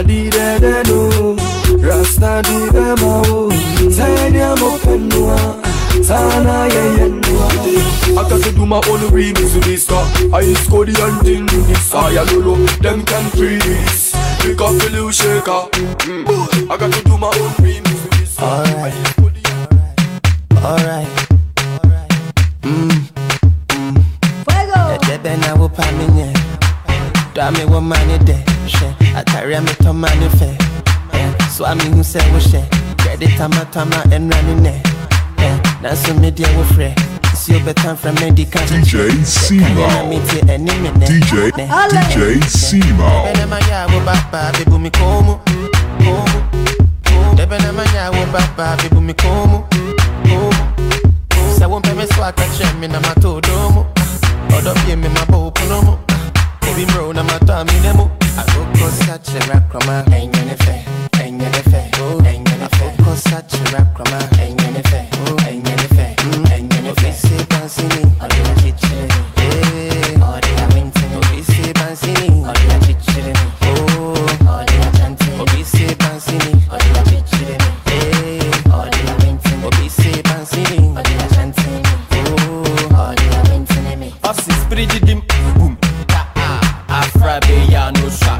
di de de no, Rasta di de mao. Tanya mo penua, sana ye yenua. I got to do my own remix with this star. I score the hunting in this I lolo, them can freeze. Pick up the little shaker. I got to do my own remix with this star. Alright. Fuego. Ebe na wo pa mi nye. Do me wo money de. I carry me to money fair. So I mean who say wo share. Credit tama and running there. Now so media wo free. See you better from medical. DJ Simo. DJ Simo. Ebe na maya wo baba bebu mi komo. Ebe na maya wo baba bebu mi komo. Say won't pay me so I can share me na matodomo. Odo pay me my bow punomo. Obi bro na matami nemo. I go cause such a rap crama. Ain't any fair. Ain't any fair. Ain't any fair. Cause such a rap crama. Ain't any fair. Ain't any fair. Ain't any fair. Say Bansini. Or they are chitching. Or they are winting. Obi say Bansini. Or they are chitching. Or they are chanting. Obi say Bansini. Or they are chitching. Or they are winting. Obi say Bansini. Or they are chanting. Or they are winting me. Office spirit dim boom. Afrabe ya no shot.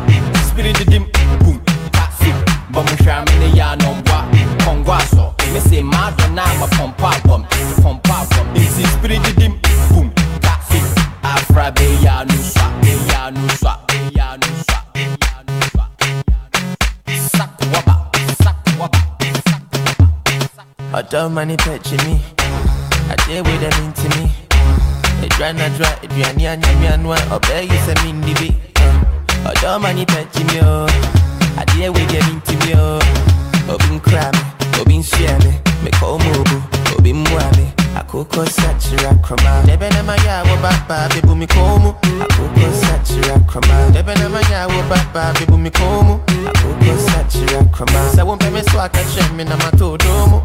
Spirit dim boom. Taxi. Bomu shamine ya no wa. Kongwaso. Me say Madonna ma pompa bomb. Pompa bomb. It's spirit dim boom. Taxi. Afrabe ya no shot. Ya no shot. Ya no shot. Ya no shot. Sakwaba. Sakwaba. I don't money touching me. I dare with them into me. I try not dry. If you're near me and one, I'll beg you some in the way. I don't money touching me. I dare with them into me. I've been cramming, I've been sharing. Me call mobile, I've been mwami. I could cause such a crama. Never na maya wo baba bebu mi komo. I could cause such a crama. Never na maya wo baba bebu mi komo. I could cause such a crama. Say won't pay me so I can share me na matodomo.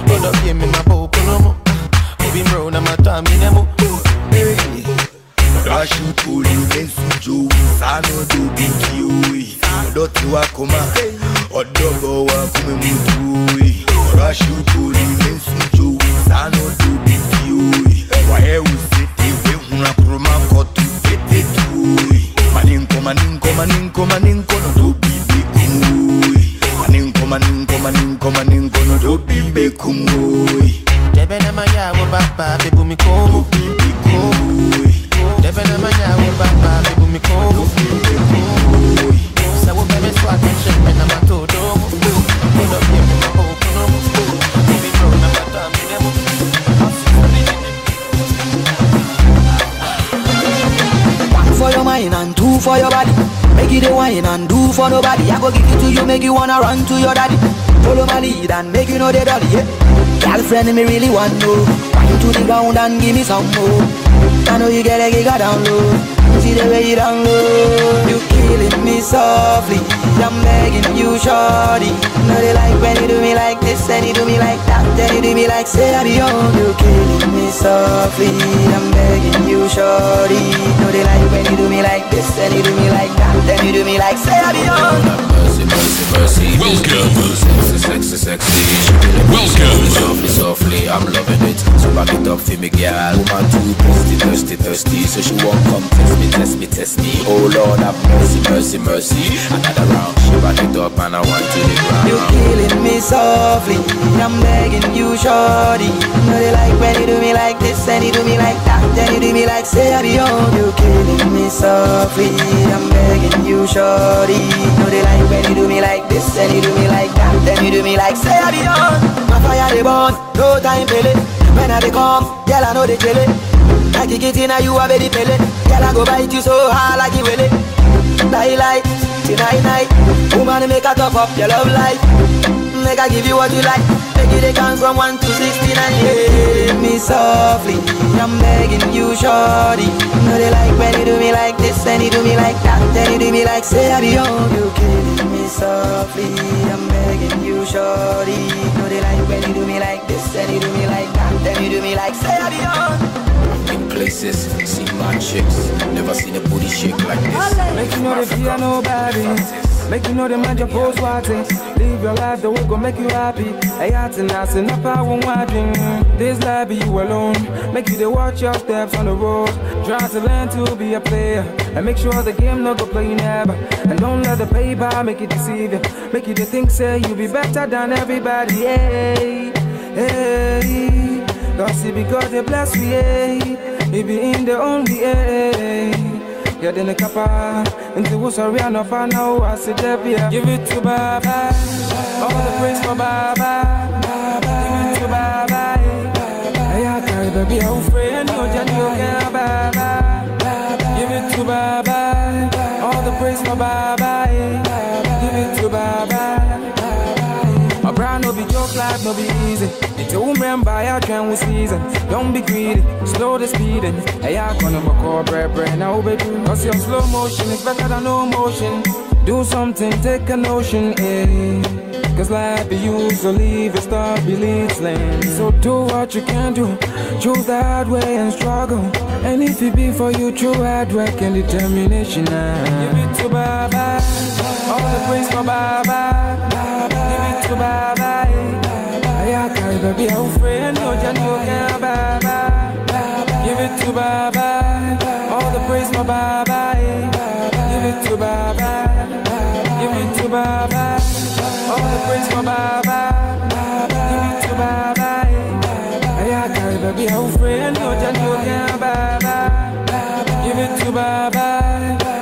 Hold up here me my bow punomo. Obi bro na matami nemo. Rashu kuli mensujo Sano do binkioi Odoti wakoma Odogo wakume mutui Rashu kuli mensujo Sano do binkioi Wae usete we huna kuruma kotu Ete tui Maninko maninko maninko maninko No do bibe kumui Maninko maninko No do bibe kumui Debe na maya wo baba bebu mi komo. Bibe kumui Debe na manya wo baba bebu mi komo. Sa wo bebe swag and shake me na matodomo. Hold up here me ma bow punomo. Obi bro na matami nemo. One for your mind and two for your body. Make it a wine and do for nobody. I go give it to you, make you wanna run to your daddy. Follow my lead and make you know the dolly, yeah. Girlfriend, me really want to wine to the ground and give me some more. I know you get a giga down low. See the way you down low. You killing me softly. I'm begging you, shorty. Know they like when you do me like this and you do me like that. Then you do me like say I be on. You killing me softly. I'm begging you, shorty. Know they like when you do me like this and you do me like that. Then you do me like say I be on. Mercy, mercy, mercy. Welcome. Sexy, sexy. Welcome. Softly, softly, I'm loving it. So back it up for me, girl. Woman too thirsty. So she won't come test me. Oh Lord, have mercy, mercy, mercy. Another round, she back it up and I want to the ground. You killing me softly. I'm begging you, shorty. Know they like when you do me like this and you do me like that. Then you do me like say I be on. You killing me softly. I'm begging you, shorty. Know they like when you do me like this and you do me like that. Then you do me like say I be on. My fire they burn, no time pele. When I they come, girl I know they kill it. I kick it in a you a very pele. Girl I go bite you so hard like you will it. Daylight, tonight night. Woman make a top up your love life. Make I give you what you like. Make it a count from 1 to 69. Yeah, me softly. I'm begging you, shorty. Know they like when you do me like this and you do me like that. Then you do me like say I be on. You killing me softly. I'm begging you, shorty. Know they like when you do me like this and you do me like that. Then you do me like say I be on. In places, see my chicks. Never seen a booty shake like this. Make you know they fear nobody. Make you know the man your post watching. Live your life the way go make you happy. Hey, I nothing up I won't watching. This life be you alone. Make you to watch your steps on the road. Try to learn to be a player. And make sure the game no go play you never. And don't let the paper make you deceive you. Make you to think say you be better than everybody. Hey, hey. God see because they bless we. He be in the only hey. Get in the kappa, into what's a real no fan now. I said, give it to Baba. All the praise for Baba. Give it to Baba. I can't baby, I'm afraid and you're just okay, Baba. Give it to Baba. All the praise for Baba. Give it to Baba. My brand no be joke, life no be easy. Don't remember I train with season. Don't be greedy, slow the speeding. Hey, I gonna my core bread now, baby. Cause your slow motion is better than no motion. Do something, take a notion, eh? Cause life be used to leave it, stop beliefs land. So do what you can do, choose the hard way and struggle. And if it be for you, true hard work and determination. Give it to Baba, all the praise for Baba. Give it to Baba, I can't baby, I'm afraid and you're just okay, Baba. Give it to Baba, all the praise for Baba. Give it to Baba, give it to Baba. All the praise for Baba. Give it to Baba. I can't baby, I'm afraid and you're just okay, Baba. Give it to Baba.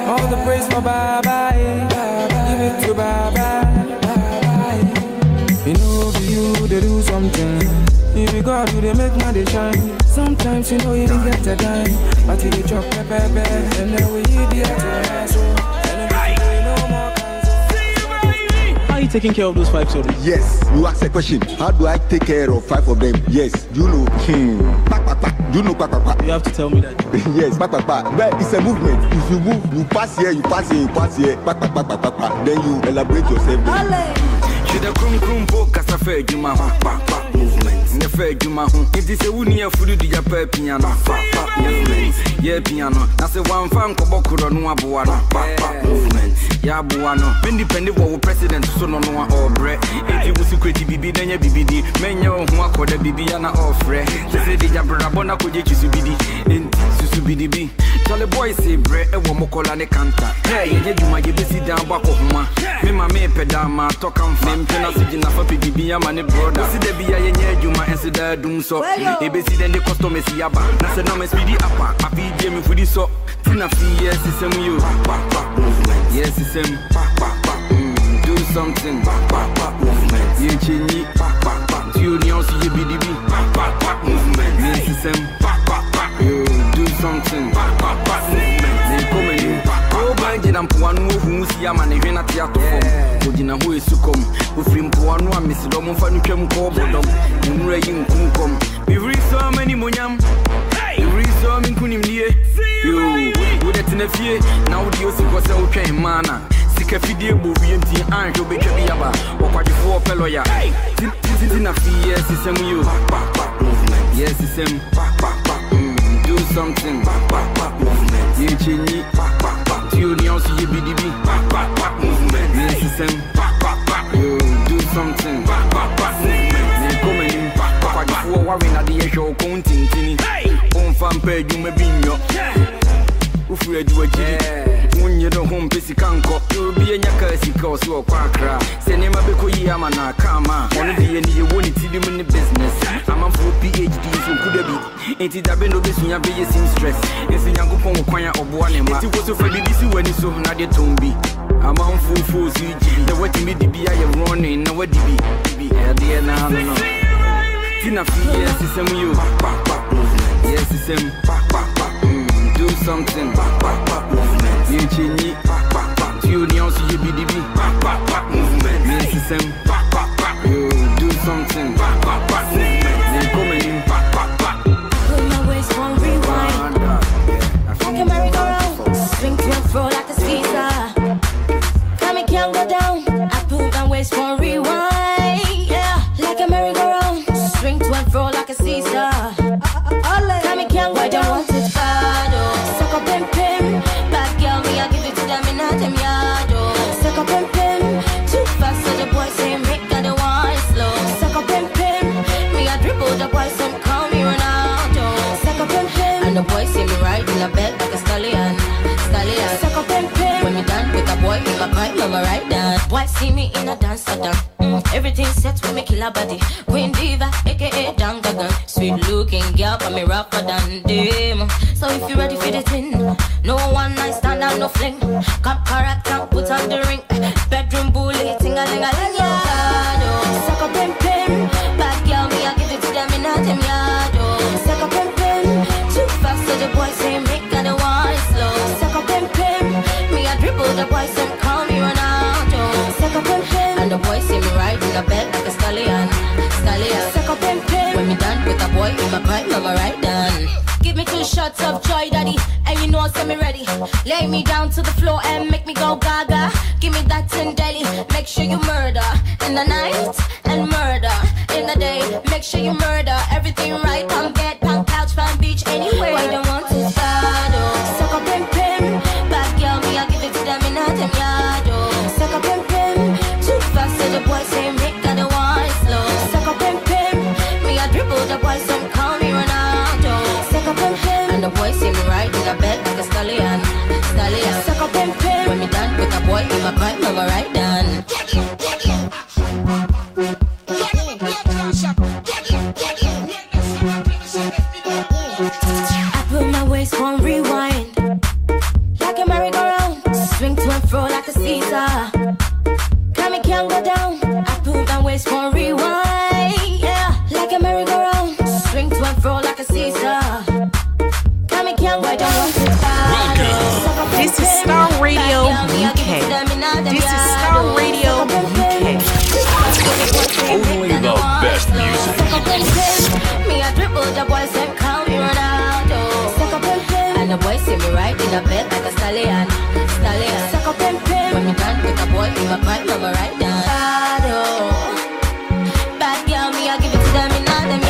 All the praise for Baba. Give it to Baba. You know you they do something. If you God, you they make money shine. Sometimes you know you didn't get a dime, but you chop pepper, and then we eat the other. How are you taking care of those 5 children? Yes, you ask a question. How do I take care of 5 of them? Yes, you know. You know, You have to tell me that. Yes, but it's a movement. If you move, you pass here, you pass here, you pass here. Then you elaborate yourself. Should a crum book as a fair Juma movement? In the fair Juma, if this a wooden food, do your piano? Yeah, piano. That's a one fan Koboko no Abuana movement. Yabuano, independent of president, so no or bread. If you was secret BB, then your BBD, Menyo, who are called a Bibiana or Fred. They say the Jabrabona could you CBD in Susubidi. Tell the boys say bread, a womokola ne canta. Hey, you might be sit down back of ma. Me, my me pedama, talk and fame, Penasijin for PBB, my brother. See the Bia, you might answer the doom so. A basic then the custom is Yaba. Nasa no speedy upper. I feed Jamie for this so. Tina fee, yes, it's you. Yes, it's him. Do something. Movement. You change it. You know, see you BDB. Movement. Yes, it's him. You do something. They come in. Oh, by Jedam Puanu, who see a man even at the atom. Ojina who is to come. Who film Puanu and Miss Domon Fanukem Cobodom. Unraying Kunkom. We read so many Munyam. We read so many Kunim near. You would it in a fear. Now the Osi was okay, mana. Sick a video movie and tea and you'll be Kabiaba. Or quite a 4 fellow ya. Tina fee, yes, it's you. Yes, it's him. Do something. You change it. You know, see you BDB. Movement. Yes, it's him. You do something. They come in. Papa, you are worrying at the show counting. On fan page, you may be in your. If we do a G, when you don't home, Pissy can't go. You'll be in your curse, cause you're a quackra. Send him a Beko Yamana, Kama. One of the end, you want to see them in the business. I'm a full PhD, so could it be? Ain't it a bend of this when you be some stress? It's a young Pong Quaya of one, and it was for the DC when it's so not yet to be. I'm on full CG. The way to meet the BI running, no what DB. Dear now, no. Tina fee, yes, it's you. Yes, it's him. Do something. You change it. You know, see you BDB. Movement. Yes, it's him. You do something. They come in. Put my waist on rewind. I can merry-go-round. Swing to and fro like a Caesar. Come can't go down. I put my waist on rewind. Yeah, like a merry-go-round. Swing to and fro like a Caesar. Come can't go down. Suck up and pim. Bad girl, me, I give it to them in a them yard. Suck up and pim. boy in my prime, mama right down. Boy see me in a dance done. Everything set with me kill a body. Queen diva, aka Dangagan. Sweet looking girl, but me rougher than them. So if you ready for the thing, no one night stand and no fling. Cop character, put on the ring. Bedroom bully, ting-a-ling-a-ling, yeah. Suck up and pin. Bad girl, me I give it to them in a them yard. Suck up and pin. Too fast, so the boys say make the one slow. Suck up and pin. Me I dribble the boys and call me Ronaldo. Suck up and pin. And the boys see me ride in the bed like a stallion. Suck up and pin. When me done with a boy in my prime, mama right done. Give me 2 shots of joy, daddy, and you know send me ready. Lay me down to the floor and make me go gaga. Give me that in daily, make sure you murder in the night and murder in the day. Make sure you murder everything right. Palm bed, palm couch, palm beach, anywhere. Why don't want to start? Suck up and pin. Bad girl, me I give it to them in a them yard. Suck up and pin. Too fast, so the boys say make the one slow. Suck up and pin. Me I dribble the boys and call me Ronaldo. Suck up and pin. And the boys see me ride in the bed like a stallion. Suck up and pin. When me done with a boy in my prime, mama right done. I put my waist on rewind, like a merry-go-round. Swing to and fro like a Caesar. Come and can't go down. I put my waist on rewind, yeah, like a merry-go-round. Swing to and fro like a Caesar. Come and can't go down. This is Starr Radio UK. This is Starr Radio UK. Only the best music. Me I dribble the boys and call me Ronaldo. And the boys see me right in the bed like a stallion. Suck up and pin. When me done with a boy in my prime, mama right down. Bad girl, me I give it to them in all them.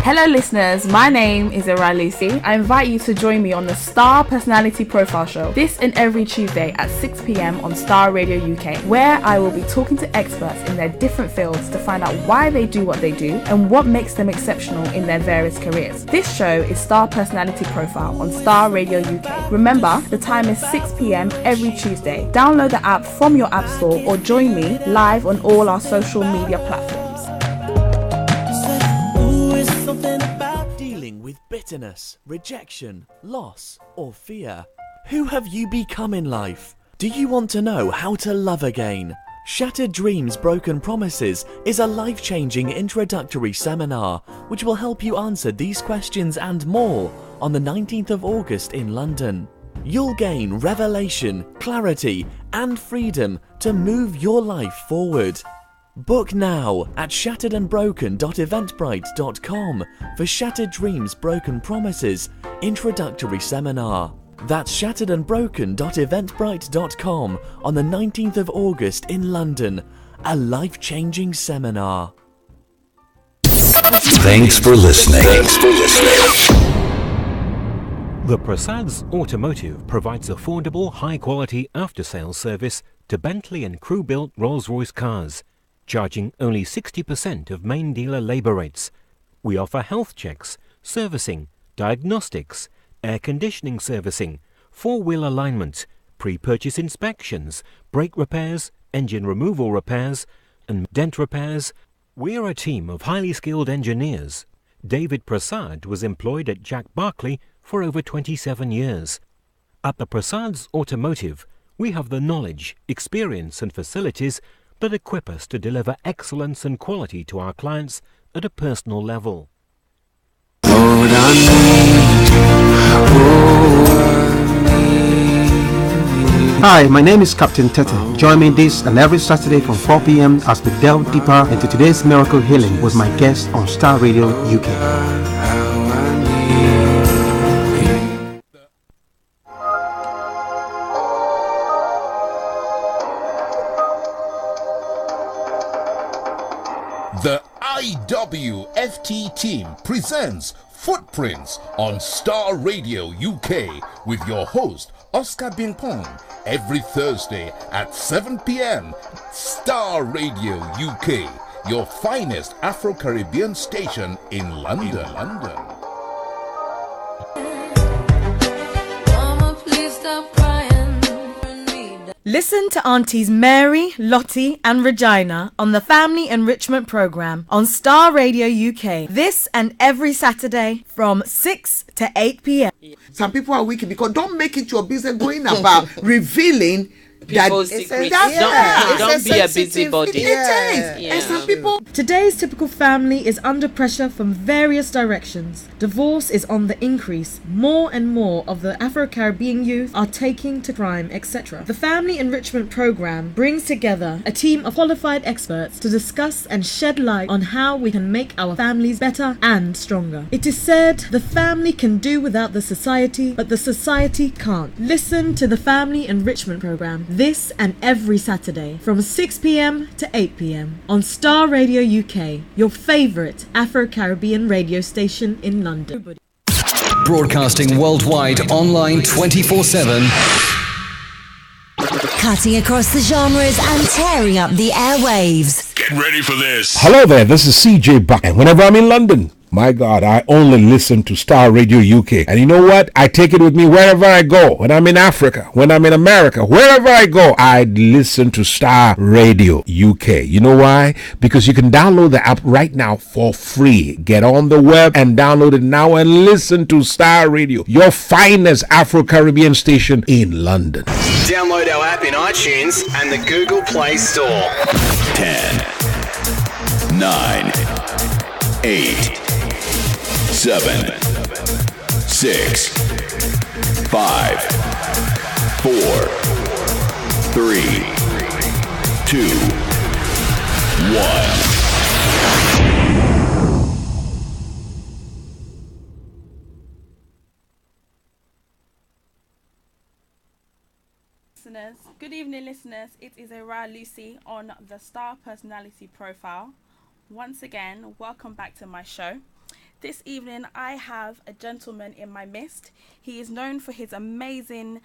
Hello listeners, my name is Ewura Lucy. I invite you to join me on the Starr Personality Profile Show, this and every Tuesday at 6 p.m. on Starr Radio UK, where I will be talking to experts in their different fields to find out why they do what they do and what makes them exceptional in their various careers. This show is Starr Personality Profile on Starr Radio UK. Remember, the time is 6 p.m. every Tuesday. Download the app from your app store or join me live on all our social media platforms. With bitterness, rejection, loss, or fear. Who have you become in life? Do you want to know how to love again? Shattered Dreams, Broken Promises is a life-changing introductory seminar which will help you answer these questions and more on the 19th of August in London. You'll gain revelation, clarity, and freedom to move your life forward. Book now at shatteredandbroken.eventbrite.com for Shattered Dreams, Broken Promises Introductory Seminar. That's shatteredandbroken.eventbrite.com on the 19th of August in London. A life-changing seminar. Thanks for listening. The Prasad's Automotive provides affordable, high-quality after-sales service to Bentley and crew-built Rolls-Royce cars, charging only 60% of main dealer labour rates. We offer health checks, servicing, diagnostics, air conditioning servicing, four-wheel alignment, pre-purchase inspections, brake repairs, engine removal repairs, and dent repairs. We're a team of highly skilled engineers. David Prasad was employed at Jack Barclay for over 27 years. At the Prasad's Automotive, we have the knowledge, experience and facilities that equip us to deliver excellence and quality to our clients at a personal level. Hi, my name is Captain Tete. Join me this and every Saturday from 4 p.m. as we delve deeper into today's miracle healing with my guest on Starr Radio UK. The IWFT team presents Footprints on Starr Radio UK with your host Oscar Bimpong every Thursday at 7 p.m. Starr Radio UK, your finest Afro-Caribbean station in London. Mama, please Listen to Aunties Mary, Lottie and Regina on the Family Enrichment Programme on Star Radio UK. This and every Saturday from 6 to 8 p.m. Some people are wicked because don't make it your business going about revealing people's secrets. Don't be a busybody. And some people. Today's typical family is under pressure from various directions. Divorce is on the increase. More and more of the Afro-Caribbean youth are taking to crime, etc. The Family Enrichment Programme brings together a team of qualified experts to discuss and shed light on how we can make our families better and stronger. It is said the family can do without the society, but the society can't. Listen to the Family Enrichment Programme this and every Saturday from 6 p.m. to 8 p.m. on Star Radio UK, your favourite Afro-Caribbean radio station in London. Broadcasting worldwide online 24/7. Cutting across the genres and tearing up the airwaves. Get ready for this. Hello there, this is CJ Buck, and whenever I'm in London, my God, I only listen to Star Radio UK. And you know what? I take it with me wherever I go. When I'm in Africa, when I'm in America, wherever I go, I listen to Star Radio UK. You know why? Because you can download the app right now for free. Get on the web and download it now and listen to Star Radio, your finest Afro-Caribbean station in London. Download our app in iTunes and the Google Play Store. 10, 9, 8, 7, 6, 5, 4, 3, 2, 1. Good evening, listeners. It is Ewura Lucy on the Star Personality Profile. Once again, welcome back to my show. This evening, I have a gentleman in my midst. He is known for his amazing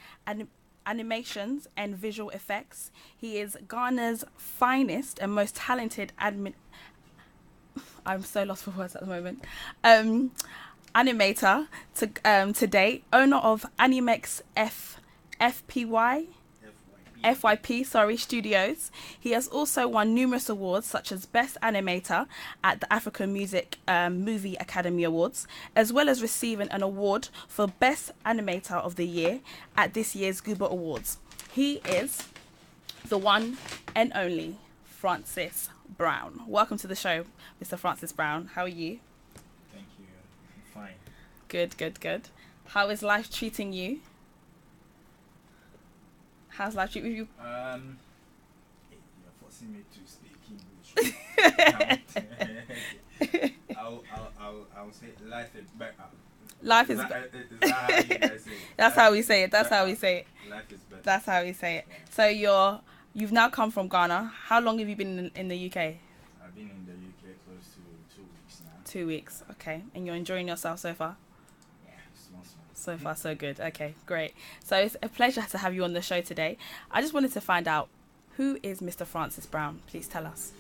animations and visual effects. He is Ghana's finest and most talented I'm so lost for words at the moment. Animator to date, owner of Animex FYP Studios. He has also won numerous awards such as Best Animator at the African Movie Academy Awards, as well as receiving an award for Best Animator of the Year at this year's Goober Awards. He is the one and only Francis Brown. Welcome to the show, Mr. Francis Brown. How are you? Thank you. I'm fine. Good. How is life treating you? How's life treating you? You're forcing me to speak English. I'll say life is better. Life is better. Is that how you guys say it? That's how we say it. That's how we say it. Life is better. That's how we say it. So you've now come from Ghana. How long have you been in the UK? I've been in the UK close to 2 weeks now. 2 weeks, okay. And you're enjoying yourself so far? So far, so good. Okay, great. So it's a pleasure to have you on the show today. I just wanted to find out, who is Mr. Francis Brown? Please tell us.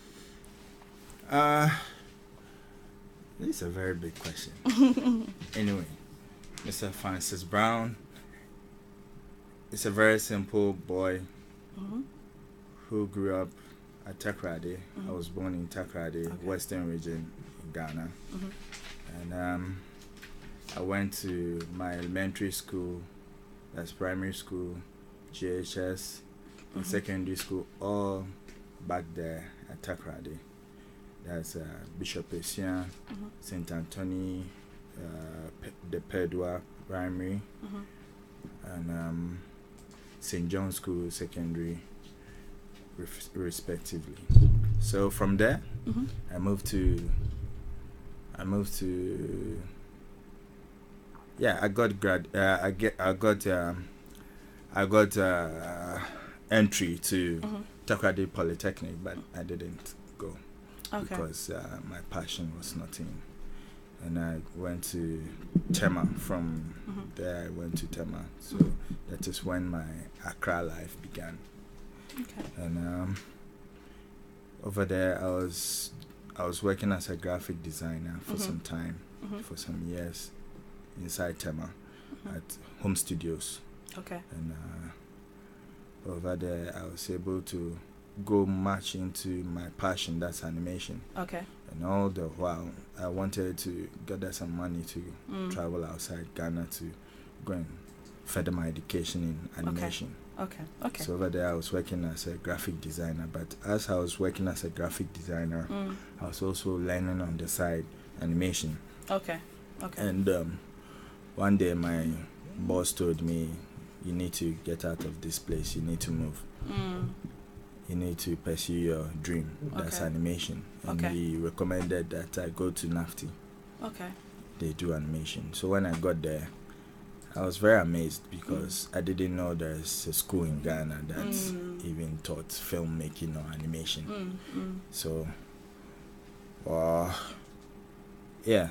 This is a very big question. Anyway, Mr. Francis Brown is a very simple boy who grew up at Takoradi. I was born in Takoradi, Western region in Ghana. And I went to my elementary school, that's primary school, GHS, and secondary school, all back there at Takoradi. That's Bishop Esian, St. Anthony, the Pedua Primary, and St. John's School Secondary, respectively. So from there, I moved to I got entry to Takoradi Polytechnic, but I didn't go because my passion was not in. And I went to Tema. From there, I went to Tema. So that is when my Accra life began. And over there, I was working as a graphic designer for some time, for some years. Inside Tema at Home Studios. Okay. And over there, I was able to go much into my passion, that's animation. Okay. And all the while, I wanted to gather some money to travel outside Ghana to go and further my education in animation. Okay. So over there, I was working as a graphic designer. But as I was working as a graphic designer, I was also learning on the side animation. Okay. And one day, my boss told me, "You need to get out of this place. You need to move. You need to pursue your dream. That's animation." And he recommended that I go to NAFTI. Okay. They do animation. So when I got there, I was very amazed because I didn't know there's a school in Ghana that even taught filmmaking or animation. So,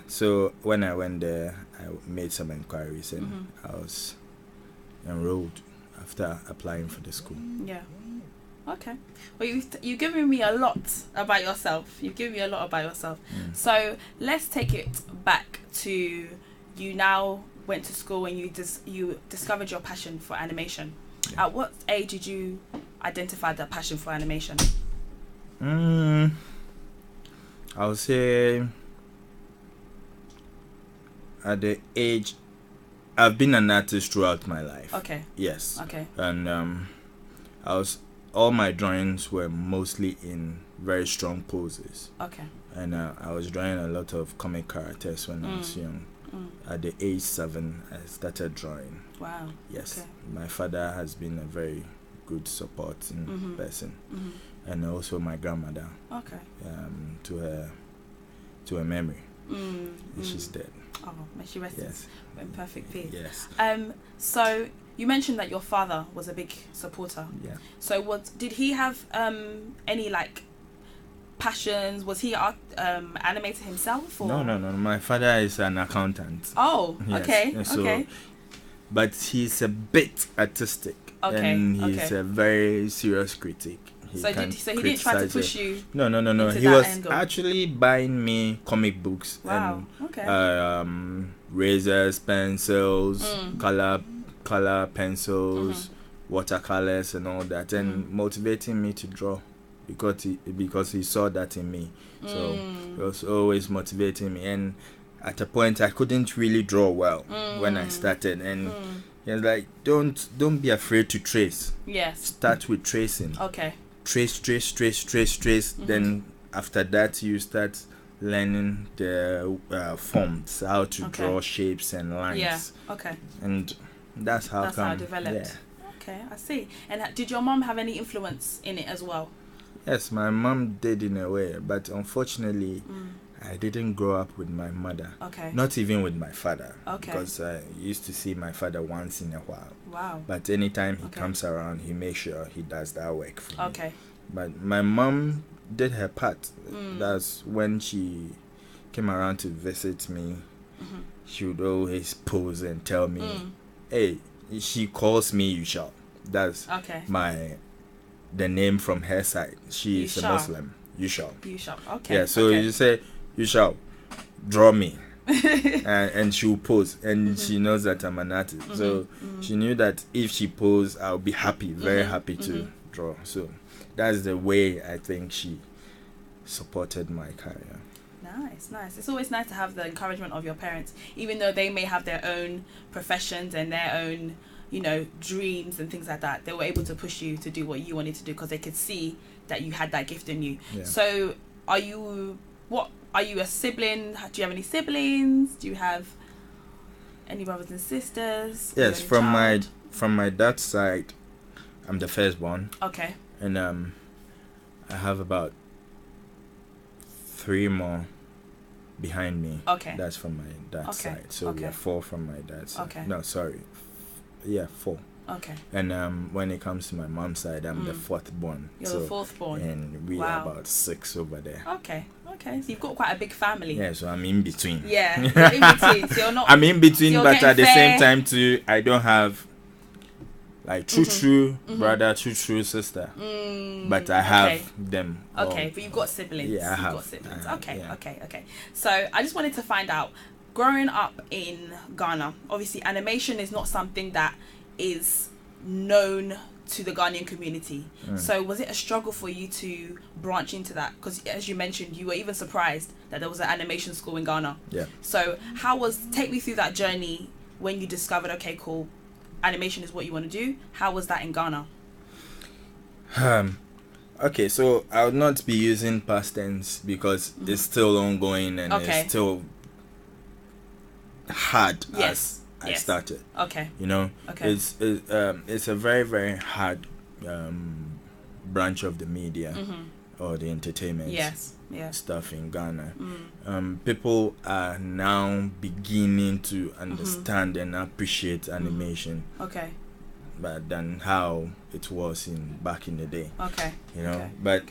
so when I went there, I made some inquiries and I was enrolled after applying for the school. Yeah. Okay. Well, you've given me a lot about yourself. So let's take it back to you now went to school and you discovered your passion for animation. At what age did you identify that passion for animation? I would say at the age, I've been an artist throughout my life. Okay. Yes. Okay. And all my drawings were mostly in very strong poses. Okay. And I was drawing a lot of comic characters when I was young. At the age 7, I started drawing. Wow. Yes. Okay. My father has been a very good supporting person. And also my grandmother. Okay. To her memory. She's dead. Oh, may she rest in perfect peace. Yes. So you mentioned that your father was a big supporter. Yeah. So did he have any like passions? Was he animator himself? Or? No. My father is an accountant. Oh, yes. Okay. So, okay. But he's a bit artistic. Okay. And he's a very serious critic. So he didn't try to push you? No. He was actually buying me comic books. Wow. And, razors, pencils, color pencils, watercolors, and all that, and motivating me to draw because he saw that in me. So he was always motivating me. And at a point, I couldn't really draw well when I started, and he was like, "Don't be afraid to trace. Yes. Start with tracing. Okay. Trace. Then after that, you start learning the forms, how to draw shapes and lines. Yeah. Okay. And that's how I developed. Yeah. Okay, I see. And did your mom have any influence in it as well? Yes, my mom did in a way, but unfortunately, I didn't grow up with my mother. Okay. Not even with my father. Okay. Because I used to see my father once in a while. Wow. But anytime he comes around, he makes sure he does that work for me. Okay. But my mom did her part. That's when she came around to visit me. She would always pose and tell me, "Hey," she calls me Yusha. That's the name from her side. She is a Muslim. Yusha. Okay. Yeah. So you say, "Yusha, draw me," and she will pose, and she knows that I'm an artist. So she knew that if she posed, I'll be happy, very happy to draw. So that's the way I think she supported my career. Nice. It's always nice to have the encouragement of your parents, even though they may have their own professions and their own, dreams and things like that. They were able to push you to do what you wanted to do because they could see that you had that gift in you. Yeah. So, are you a sibling? Do you have any siblings? Do you have any brothers and sisters? Yes, from my dad's side, I'm the firstborn. Okay. And I have about 3 more behind me. Okay. That's from my dad's side. So we are 4 from my dad's side. Okay. No, sorry. 4. Okay. And when it comes to my mom's side, I'm the 4th born. You're the 4th born. And we are about 6 over there. Okay. So you've got quite a big family. Yeah, so I'm in between. Yeah, you're in between. So you're not. I'm in between, but at the same time too, I don't have like true brother, true sister. But I have them. Okay, but you've got siblings. Yeah, I have. You've got siblings. Okay. So I just wanted to find out, growing up in Ghana, obviously animation is not something that is known to the Ghanaian community. So was it a struggle for you to branch into that? Because as you mentioned, you were even surprised that there was an animation school in Ghana. Yeah. So take me through that journey when you discovered, okay, cool, animation is what you want to do. How was that in Ghana? Okay, so I would not be using past tense because it's still ongoing and it's still hard as I started. Okay. You know, okay. It's a very, very hard branch of the media or the entertainment stuff in Ghana. People are now beginning to understand and appreciate animation. Okay. But than how it was back in the day. Okay. You know, but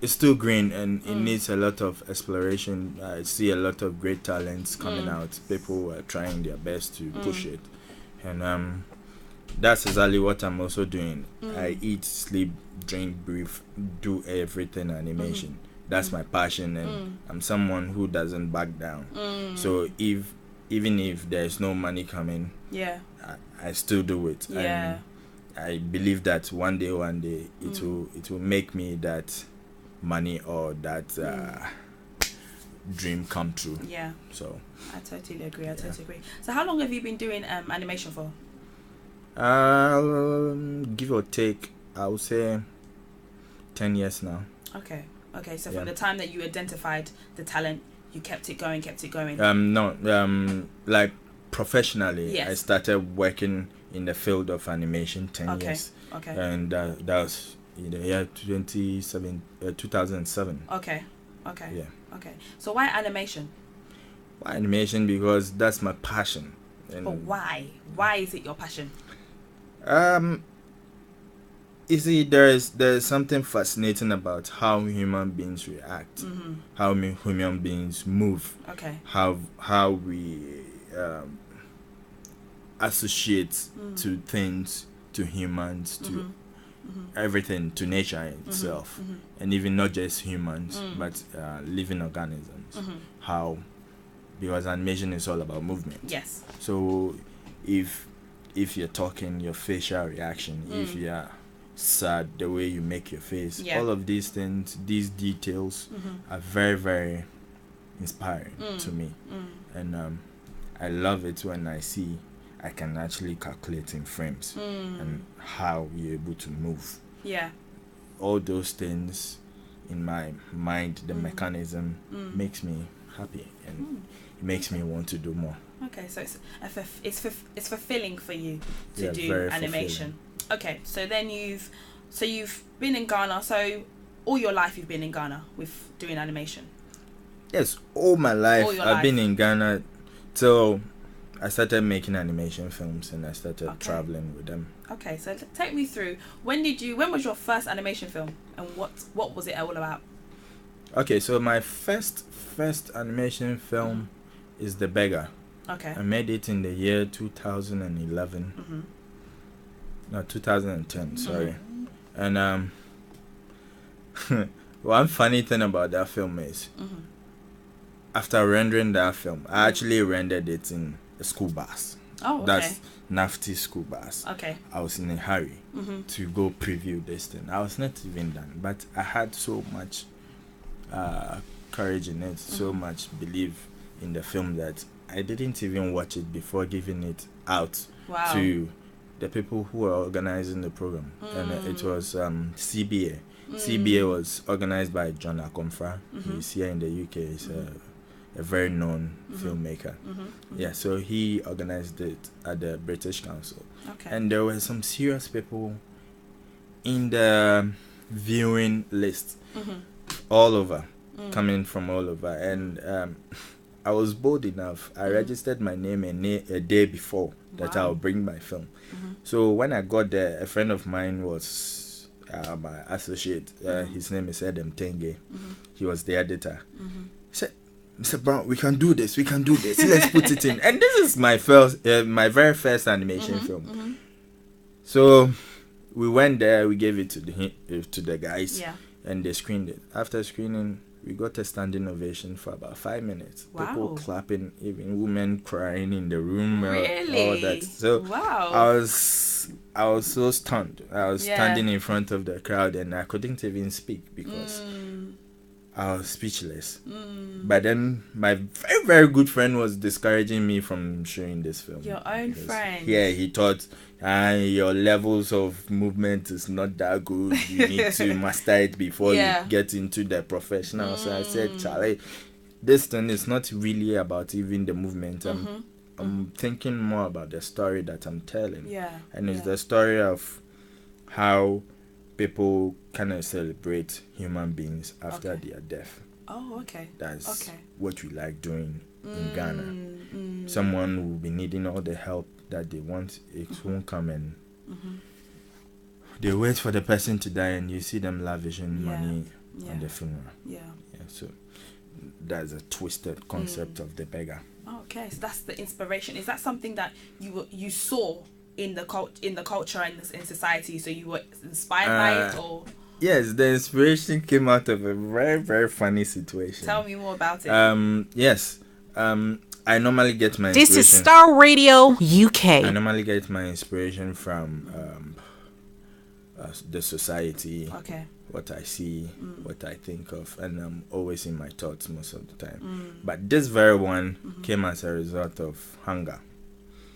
it's still green and it needs a lot of exploration. I see a lot of great talents coming out. People are trying their best to push it, and that's exactly what I'm also doing. I eat, sleep, drink, breathe, do everything animation. That's my passion, and I'm someone who doesn't back down. So even if there's no money coming, I still do it. And I believe that one day it will make me that money or that dream come true. Yeah. So I totally agree. So how long have you been doing animation for? Give or take, I would say 10 years now. Okay. So from the time that you identified the talent, you kept it going. Like professionally, yes. I started working in the field of animation 10 years. Okay. And that was in the year 2007. Okay. Yeah. Okay. So why animation? Why animation? Because that's my passion. And but why? Why is it your passion? You see, there's something fascinating about how human beings react, how human beings move, how we associate to things, to humans, to everything, to nature itself, and even not just humans, but living organisms. How, because animation is all about movement. Yes. So if you're talking, your facial reaction, if you're sad, the way you make your face, all of these things, these details are very, very inspiring to me. And I love it when I see I can actually calculate in frames and how you're able to move. Yeah. All those things in my mind, the mechanism makes me happy and it makes me want to do more. Okay, so it's fulfilling for you to do animation. Fulfilling. Okay, so then you've been in Ghana. So all your life you've been in Ghana with doing animation. Yes, all my life I've been in Ghana till I started making animation films and I started traveling with them. Okay, so take me through. When was your first animation film and what was it all about? Okay, so my first animation film is The Beggar. Okay. I made it in the year 2011. No, 2010, sorry. And one funny thing about that film is after rendering that film, I actually rendered it in a school bus. Oh, okay. That's Nafty school bus. Okay. I was in a hurry to go preview this thing. I was not even done, but I had so much courage in it, so much belief in the film that I didn't even watch it before giving it out to the people who were organizing the program. And it was CBA. CBA was organized by John Akomfra. He's here in the UK. He's a very known filmmaker. Yeah, so he organized it at the British Council. Okay. And there were some serious people in the viewing list all over, coming from all over. And I was bold enough. I registered my name a day before that I'll bring my film. So when I got there, a friend of mine was my associate. His name is Adam Tenge. He was the editor. He said, Mr. Brown, we can do this. Let's put it in. And this is my very first animation film. So we went there. We gave it to the guys, and they screened it. After screening, we got a standing ovation for about 5 minutes. Wow. People clapping, even women crying in the room. Really? All that. So wow. I was so stunned. I was standing in front of the crowd and I couldn't even speak because I was speechless. But then my very, very good friend was discouraging me from showing this film. Your own friend? Yeah, he thought your levels of movement is not that good. You need to master it before you get into the professional. So I said, Charlie, this thing is not really about even the movement. I'm thinking more about the story that I'm telling. Yeah. And it's the story of how people kind of celebrate human beings after their death. Oh, okay. That's what we like doing in Ghana. Someone will be needing all the help that they want. It won't come and they wait for the person to die and you see them lavishing money on the funeral. Yeah. So that's a twisted concept of the beggar. Okay, so that's the inspiration. Is that something that you saw in the culture and in society? So you were inspired by it, or? Yes, the inspiration came out of a very, very funny situation. Tell me more about it. Yes. I normally get my inspiration. This is Starr Radio UK. I normally get my inspiration from the society. Okay. What I see, what I think of, and I'm always in my thoughts most of the time. But this very one came as a result of hunger.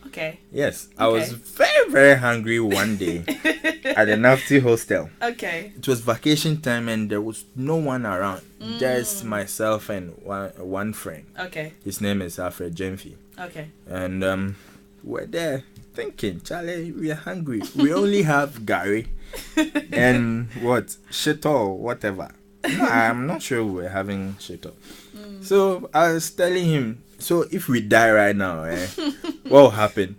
Okay. Yes, I was very, very hungry one day at an Nafti hostel. Okay. It was vacation time and there was no one around, just myself and one friend. Okay. His name is Alfred Jemfi. Okay. And we're there thinking, Charlie, we are hungry. We only have Gary and shito, whatever. I'm not sure we're having shito. So I was telling him, so if we die right now, what will happen?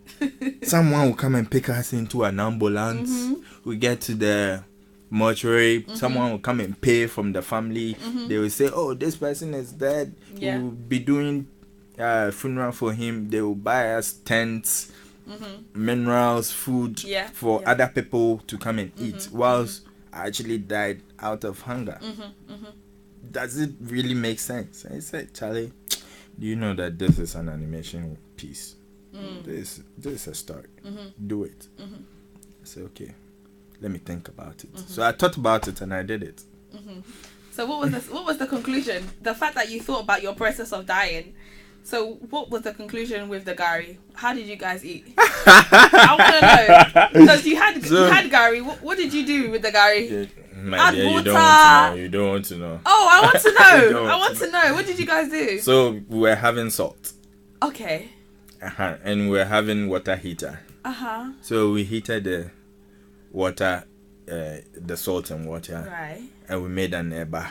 Someone will come and pick us into an ambulance. We get to the mortuary. Someone will come and pay from the family. They will say, oh, this person is dead. We'll be doing funeral for him. They will buy us tents, minerals, food for other people to come and eat, whilst I actually died out of hunger. Does it really make sense? I said, Charlie, do you know that this is an animation piece? This is a story. Do it. I said, okay, let me think about it. So I thought about it and I did it. So what was the conclusion? The fact that you thought about your process of dying. So what was the conclusion with the Gary? How did you guys eat? I want to know, because you had Gary. What did you do with the Gary? My dear, you don't want to know. You don't want to know. Oh, I want to know. I want to know. What did you guys do? So we were having salt. Okay. And we were having water heater. So we heated the water, the salt and water. Right. And we made an eba.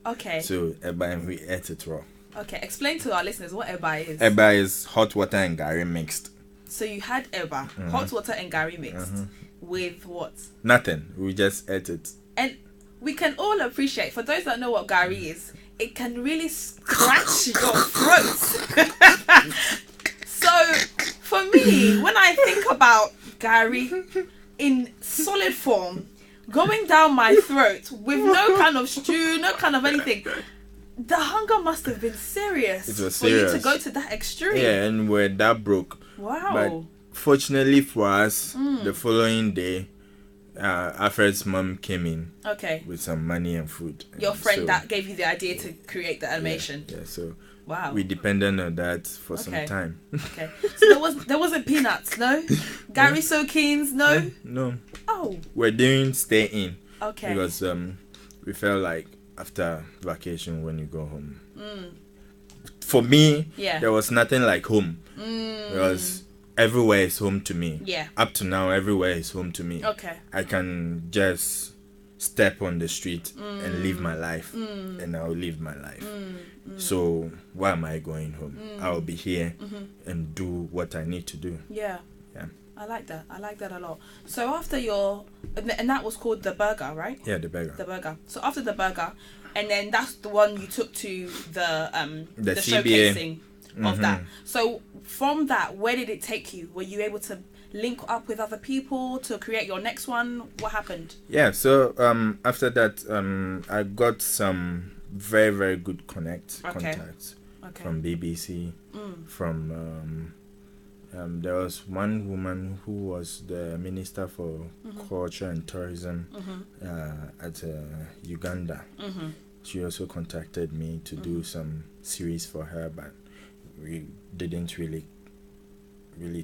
Okay. So eba, and we ate it raw. Okay, explain to our listeners what eba is. Eba is hot water and Gary mixed. So you had eba, hot water and Gary mixed. With what? Nothing. We just ate it. And we can all appreciate, for those that know what Gary is, it can really scratch your throat. So, for me, when I think about Gary in solid form, going down my throat with no kind of stew, no kind of anything, the hunger must have been serious. It was serious. For you to go to that extreme. Yeah, and we're that broke. Wow. But fortunately for us, the following day, Alfred's mom came in with some money and food. Your friend that gave you the idea to create the animation. Yeah, so wow, we depended on that for some time. Okay, so there wasn't peanuts, no? Gary Soakins, no? No. Oh. We're doing stay in. Okay. Because we felt like after vacation when you go home. For me, there was nothing like home. Because everywhere is home to me. Yeah. Up to now, everywhere is home to me. Okay. I can just step on the street and live my life, and I'll live my life. So why am I going home? I'll be here and do what I need to do. Yeah. I like that. I like that a lot. So after and that was called the burger, right? Yeah, the burger. The burger. So after the burger, and then that's the one you took to the showcasing of that. So from that, where did it take you? Were you able to link up with other people to create your next one? What happened? Yeah, so after that, I got some very, very good contacts Okay. from BBC, from there was one woman who was the Minister for Culture and Tourism at Uganda. She also contacted me to do some series for her, but we didn't really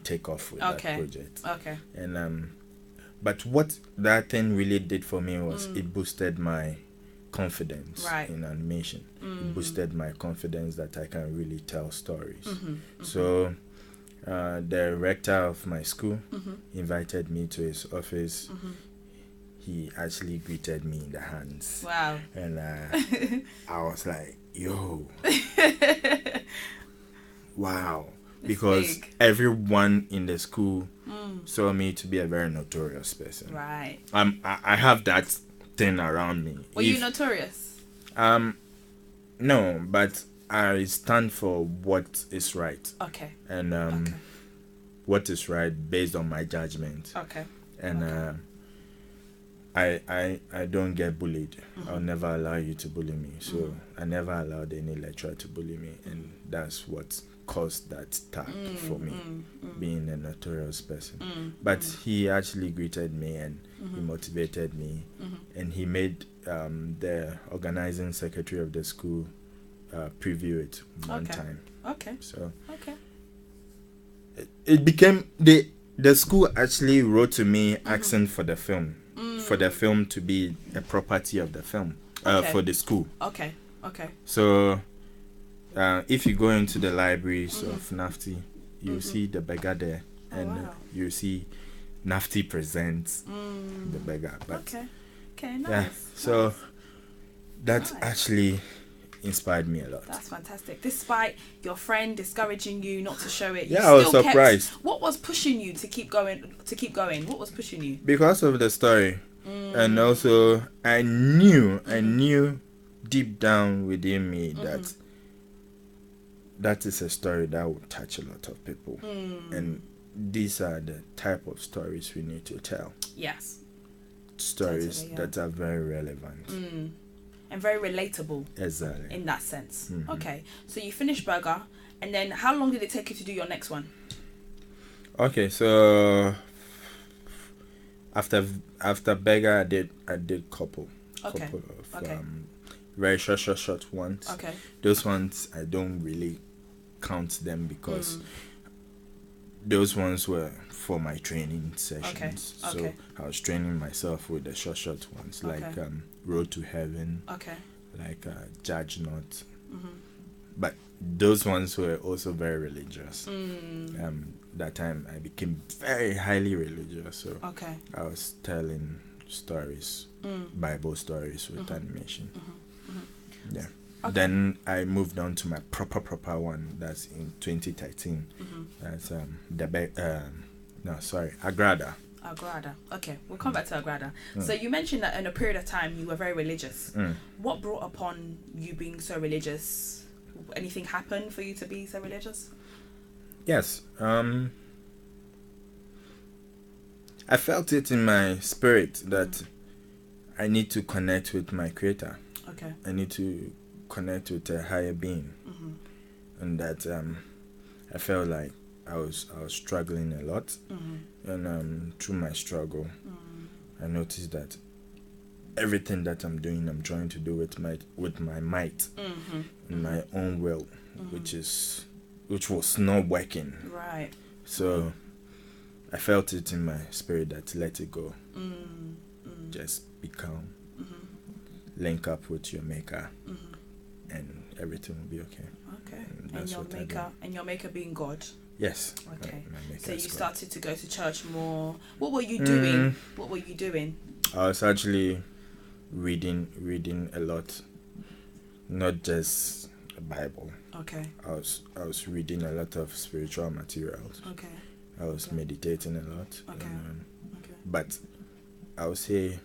take off with that project. Okay. And but what that thing really did for me was it boosted my confidence in animation. It boosted my confidence that I can really tell stories. So the rector of my school invited me to his office. He actually greeted me in the hands. Wow. And I was like, yo. Wow. Because everyone in the school saw me to be a very notorious person. Right. I have that thing around me. Were you notorious? No, but I stand for what is right. Okay. And what is right based on my judgment. Okay. And I don't get bullied. I'll never allow you to bully me. So I never allowed any lecturer to bully me, and that's what caused that tag for me, being a notorious person. But he actually greeted me, and he motivated me, and he made the organizing secretary of the school preview it one time. Okay. So okay. It became the school actually wrote to me asking for the film. For the film to be a property of the film, for the school. Okay. So, if you go into the libraries of NAFTI, you see the beggar there, and you see NAFTI presents the beggar. But okay, nice. Yeah, so that actually inspired me a lot. That's fantastic. Despite your friend discouraging you not to show it, I was surprised. What was pushing you to keep going? What was pushing you? Because of the story, and also I knew deep down within me that is a story that would touch a lot of people, and these are the type of stories we need to tell. Yes. Stories totally, that are very relevant. And very relatable. Exactly. In that sense. Okay. So you finished Burger, and then how long did it take you to do your next one? Okay, so after Burger, I did couple of very short ones. Okay. Those ones I don't really count them because those ones were for my training sessions. So I was training myself with the short ones, like Road to Heaven, like Judge Not. But those ones were also very religious. That time I became very highly religious, so I was telling stories, Bible stories with animation. Yeah. Then I moved on to my proper one. That's in 2013. That's Agrada. Okay, we'll come back to Agrada. So you mentioned that in a period of time you were very religious. What brought upon you being so religious? Anything happened for you to be so religious? Yes. I felt it in my spirit that I need to connect with my creator. Okay. I need to connect with a higher being. And that I felt like I was struggling a lot. And through my struggle, I noticed that everything that I'm doing, I'm trying to do with my might, and my own will, which was not working. Right. So I felt it in my spirit that let it go. Just be calm. Link up with your maker, and everything will be okay. Okay. And your maker being God. Yes. Okay. So you started to go to church more. What were you doing? I was actually reading a lot, not just the Bible. Okay. I was reading a lot of spiritual materials. Okay. I was meditating a lot. Okay. But I would say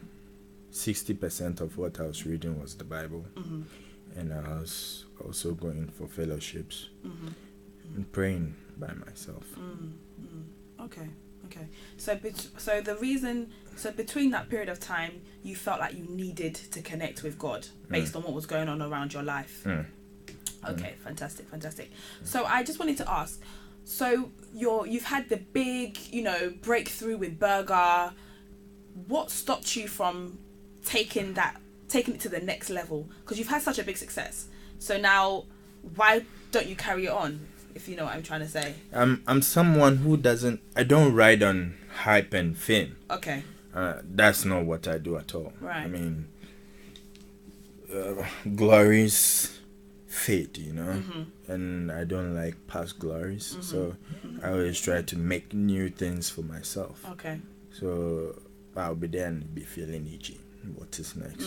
60% of what I was reading was the Bible, and I was also going for fellowships and praying by myself. Okay. Okay. So between that period of time, you felt like you needed to connect with God based on what was going on around your life. Okay, fantastic. So I just wanted to ask, so you've had the big, breakthrough with Burger. What stopped you from taking it to the next level? Because you've had such a big success. So now, why don't you carry it on? If you know what I'm trying to say. I'm someone who I don't ride on hype and fame. Okay. That's not what I do at all. Right. I mean, glories fade, and I don't like past glories. So I always try to make new things for myself. Okay. So I'll be there and be feeling itchy. What is next?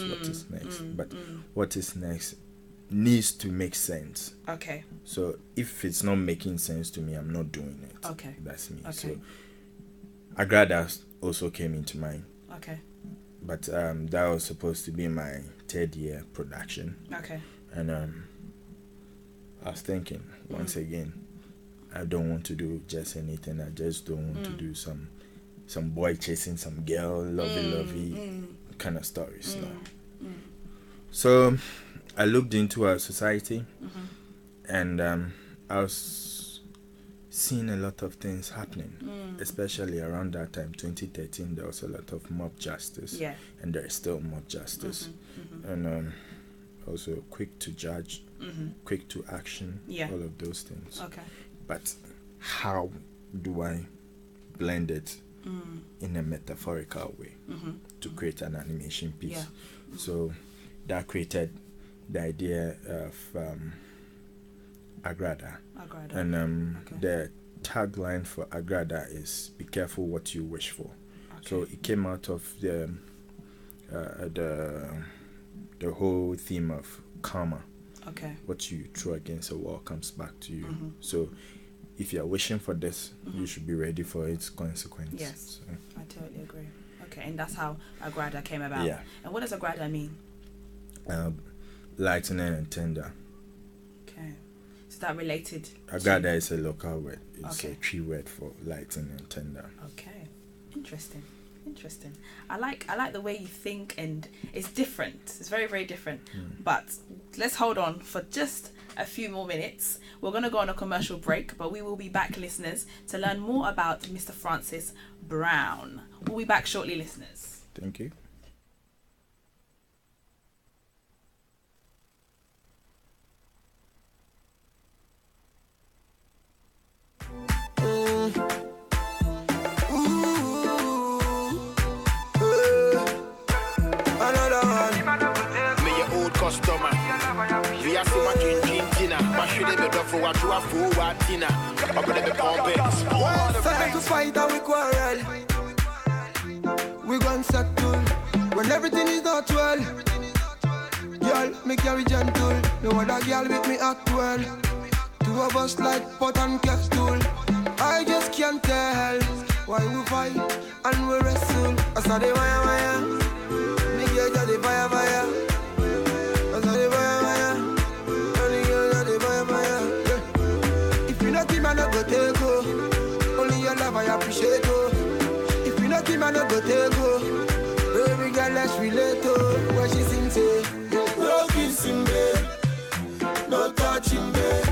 But what is next needs to make sense. Okay. So if it's not making sense to me, I'm not doing it. Okay. That's me. Okay. So Agrada also came into mind. Okay. But that was supposed to be my 3rd year production. Okay. And I was thinking, once again, I don't want to do just anything. I just don't want to do some boy chasing some girl, lovey kind of stories. No. So I looked into our society, and I was seeing a lot of things happening, especially around that time, 2013. There was a lot of mob justice, and there is still mob justice, and also quick to judge, quick to action, all of those things. Okay. But how do I blend it in a metaphorical way to create an animation piece? Yeah. So that created the idea of Agrada. And the tagline for Agrada is "Be careful what you wish for." Okay. So it came out of the whole theme of karma. Okay. What you throw against a wall comes back to you. So if you're wishing for this, you should be ready for its consequence. Yes, so. I totally agree. Okay, and that's how Agrada came about. Yeah. And what does Agrada mean? Lightning and tender. Okay. Is that related? Agrada is a local word. It's a tree word for lightning and tender. Okay. Interesting. I like the way you think, and it's different. It's very, very different. But let's hold on for just a few more minutes. We're going to go on a commercial break, but we will be back, listeners, to learn more about Mr. Francis Brown. We'll be back shortly, listeners. Thank you. Customer, we are so much in dinner. But should they be done for what you are for? What dinner? I'm gonna be pumping. Time to fight and we quarrel. We gon' settle when everything is not well. Girl, me carry gentle. No other girl with me act well. Two of us like pot and capsule. I just can't tell why we fight and we wrestle. I saw the wire. Me get the fire. I no go take go. Only your love I appreciate go. If you not give me, I no go take go. Baby girl, let's relate to what she sings say. No kissing, babe. No touching, babe.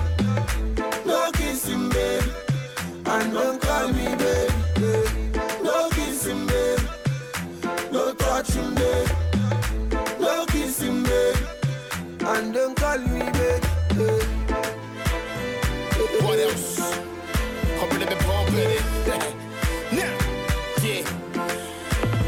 No kissing, babe. And don't call me, babe. No kissing, babe. No touching, babe. No kissing, babe. And don't call me, babe. What else? Hoping to be pumping it. Now, yeah.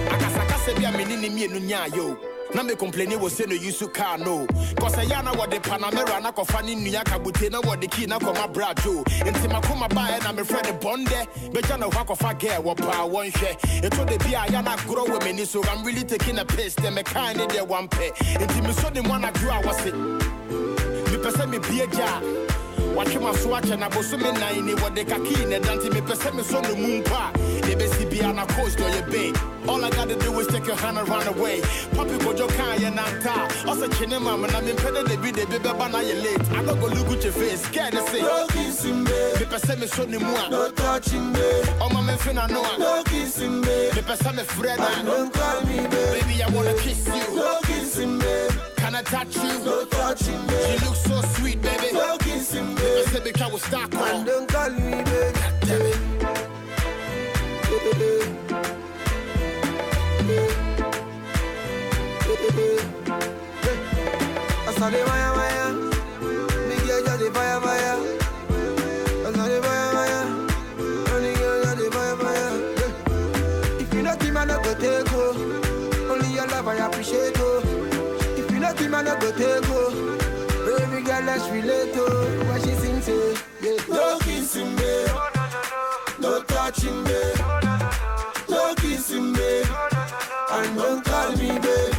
I said, I'm in the yo. Now me complaining was saying no use to car no. Cause I yana what the Panamera na kofani Nuyaka Butena what the key na koma brado. And Tima Kuma by and I'm a friend of Bonde. But you know what of a girl what power one share. It told the beer yana grow women so I'm really taking a piss. Them a kind of their one pay. And Timmy saw them one I grew I was it. Me person me be a jar. Watch my swatch and I was so many what they kaki and dante me percent me son the moon pa. They best be on a coast or your bay. All I gotta do is take your hand and run away. Papi go jo kaya nanta. Also chinema when I'm in pedal the baby bana you late. I don't go look at your face, scared to say. No kissing me. Me percent me son the moon. No touching me. Oh my man finna know. No kissing me. Me percent me Fred. Don't call me baby. I wanna kiss you. No kissing me. Can I touch you? No touching me. You look so sweet, baby. No kissing me. I said because I was stuck on. Don't call me baby. God damn it. I saw the fire. Me girl just the fire. I saw the fire. Only girl just the fire. If you not him, I not go take go. Only your love I appreciate go. If you not him, I not go take go. Baby girl, let's relate to what she sings to. No kissing me, no touching me, no kissing me, and don't call me baby.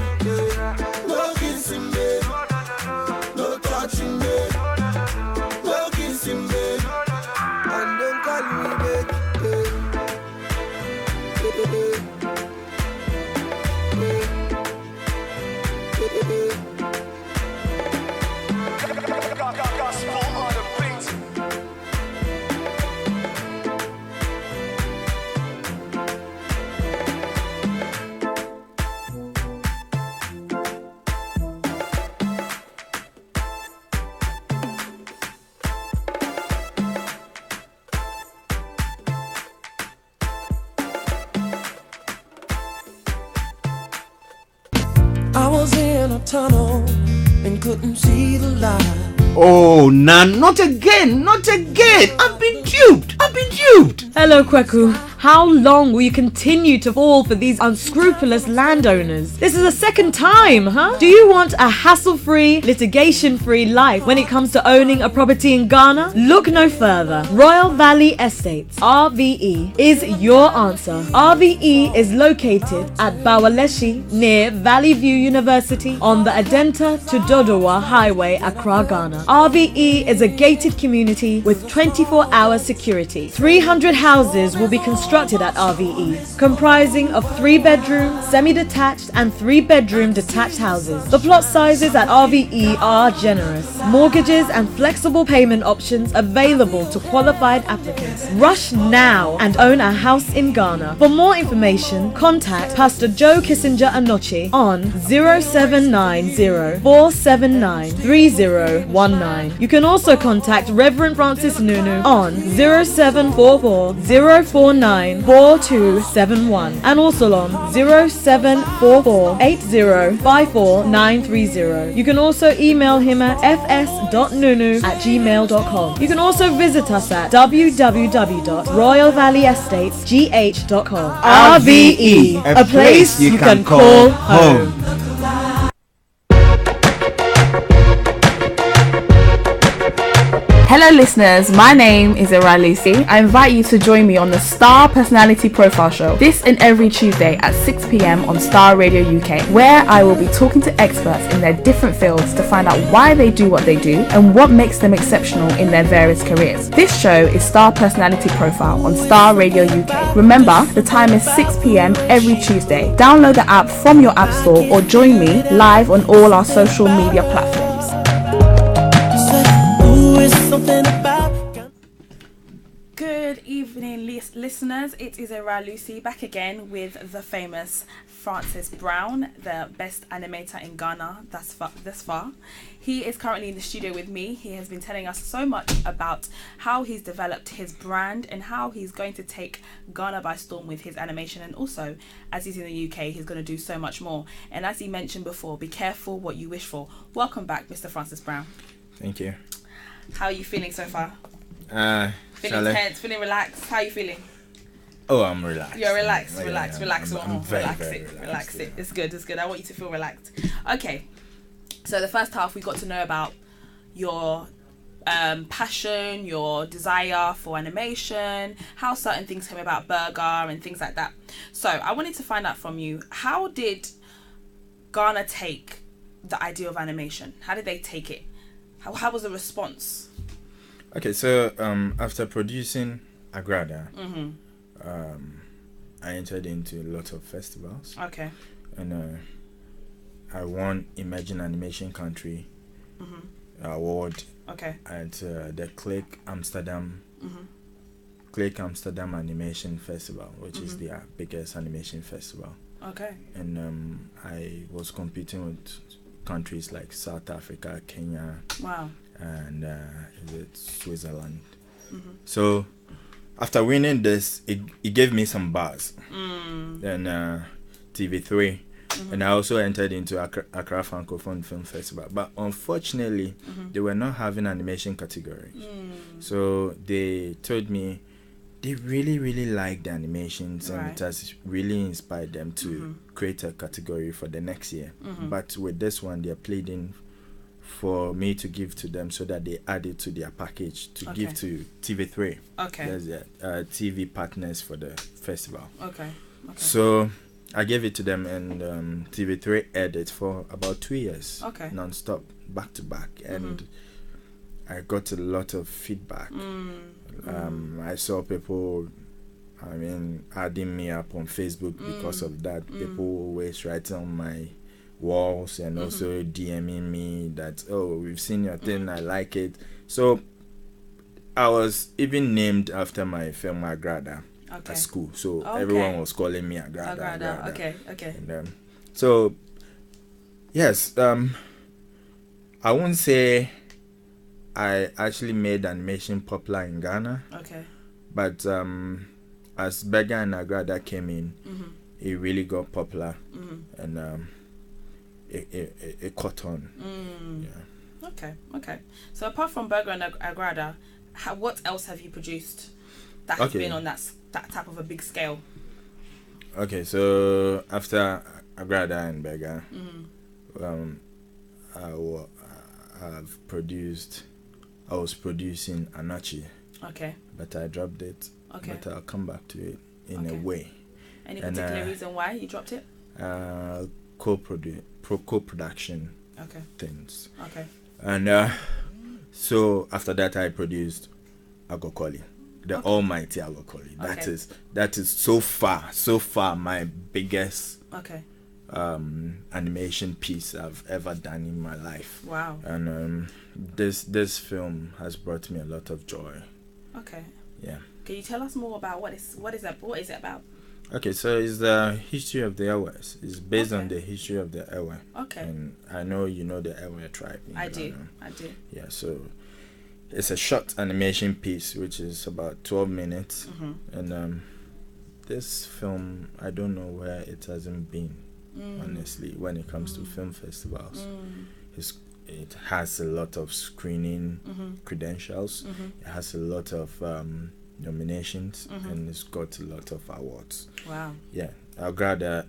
No kissing me, no touching me, no kissing me, and don't call me baby. I was in a tunnel and couldn't see the light. Oh, not again. I've been duped. Hello, Kweku. How long will you continue to fall for these unscrupulous landowners? This is the second time, huh? Do you want a hassle-free, litigation-free life when it comes to owning a property in Ghana? Look no further. Royal Valley Estates, RVE, is your answer. RVE is located at Bawaleshi near Valley View University on the Adenta to Dodowa Highway, Accra, Ghana. RVE is a gated community with 24-hour security. 300 houses will be constructed at RVE, comprising of 3-bedroom, semi-detached and 3-bedroom detached houses. The plot sizes at RVE are generous. Mortgages and flexible payment options available to qualified applicants. Rush now and own a house in Ghana. For more information, contact Pastor Joe Kissinger Anochi on 0790-479-3019. You can also contact Reverend Francis Nunu on 0744-049-4271 and also on 0744-8054-930. You can also email him at fs.nunu@gmail.com. You can also visit us at www.royalvalleyestates.gh.com. RVE, a place you can call home. Hello listeners, my name is Ewura Lucy. I invite you to join me on the Starr Personality Profile Show this and every Tuesday at 6 p.m. on Starr Radio UK, where I will be talking to experts in their different fields to find out why they do what they do and what makes them exceptional in their various careers. This show is Starr Personality Profile on Starr Radio UK. Remember, the time is 6 p.m. every Tuesday. Download the app from your app store or join me live on all our social media platforms. Good evening, listeners. It is Ewura Lucy back again with the famous Francis Brown, the best animator in Ghana thus far. He is currently in the studio with me. He has been telling us so much about how he's developed his brand and how he's going to take Ghana by storm with his animation, and also as he's in the UK he's going to do so much more. And as he mentioned before, be careful what you wish for. Welcome back, Mr. Francis Brown. Thank you. How are you feeling so far? Feeling tense, feeling relaxed. How are you feeling? Oh, I'm relaxed. You're relaxed. I'm Relax. very, Relax. very Relax it. It's good. I want you to feel relaxed. Okay. So the first half we got to know about your passion, your desire for animation, how certain things came about, Burger and things like that. So I wanted to find out from you, how did Ghana take the idea of animation? How did they take it? How was the response? Okay, so after producing Agrada, I entered into a lot of festivals. Okay. And I won Emerging Animation Country Award. Okay. At the Click Amsterdam Animation Festival, which is their biggest animation festival. Okay. And I was competing with countries like South Africa, Kenya, wow, and Switzerland. So after winning this, it gave me some buzz. Then TV3, and I also entered into Accra Francophone Film Festival. But unfortunately, they were not having animation category. So they told me they really, really like the animations, and it has really inspired them to create a category for the next year. But with this one, they're pleading for me to give to them so that they add it to their package to give to TV3. Okay. There's TV partners for the festival. Okay. So I gave it to them, and TV3 aired it for about 2 years. Okay. Non-stop, back to back. And I got a lot of feedback. I saw people, adding me up on Facebook because of that. People always write on my walls and also DMing me that, oh, we've seen your thing, I like it. So I was even named after my film Agrada at school. So everyone was calling me Agrada. Okay. And, so yes, I won't say I actually made animation popular in Ghana. Okay. But as Beggar and Agrada came in, it really got popular, and it caught on. Yeah. Okay. So apart from Beggar and Agrada, what else have you produced that has been on that type of a big scale? Okay, so after Agrada and Beggar, I was producing Anachi. Okay. But I dropped it. Okay. But I'll come back to it in a way. Any particular reason why you dropped it? Co-production. Okay. Things. Okay. And so after that, I produced Agokoli, the almighty Agokoli. That is so far my biggest animation piece I've ever done in my life. Wow. And this film has brought me a lot of joy. Okay. Yeah. Can you tell us more about what is it about? Okay, so it's the history of the Ewura. It's based on the history of the Ewura. Okay. And I know you know the Ewura tribe. I do. Yeah, so it's a short animation piece which is about 12 minutes. And this film, I don't know where it hasn't been, honestly, when it comes to film festivals. It has a lot of screening credentials. It has a lot of nominations, and it's got a lot of awards. Wow. Yeah. Agrada,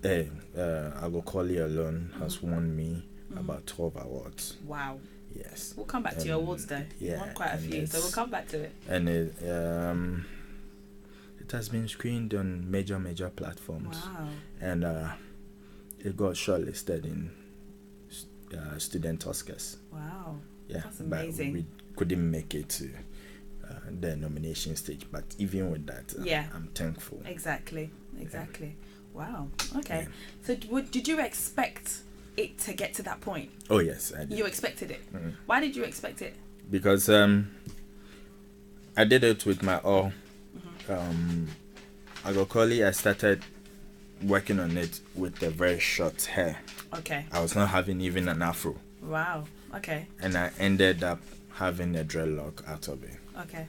Agokoli alone has won me about 12 awards. Wow. Yes. We'll come back to your awards though. Yeah. You won quite a few, so we'll come back to it. And it has been screened on major platforms. Wow. And it got shortlisted in student Oscars. Wow. Yeah. That's amazing. But we couldn't make it to the nomination stage, but even with that, I'm thankful. Exactly. Wow. Okay. So did you expect it to get to that point? Oh yes, I did. You expected it. Why did you expect it? Because I did it with my all. Agokoli, I started working on it with a very short hair. Okay. I was not having even an afro. Wow. Okay. And I ended up having a dreadlock out of it. Okay.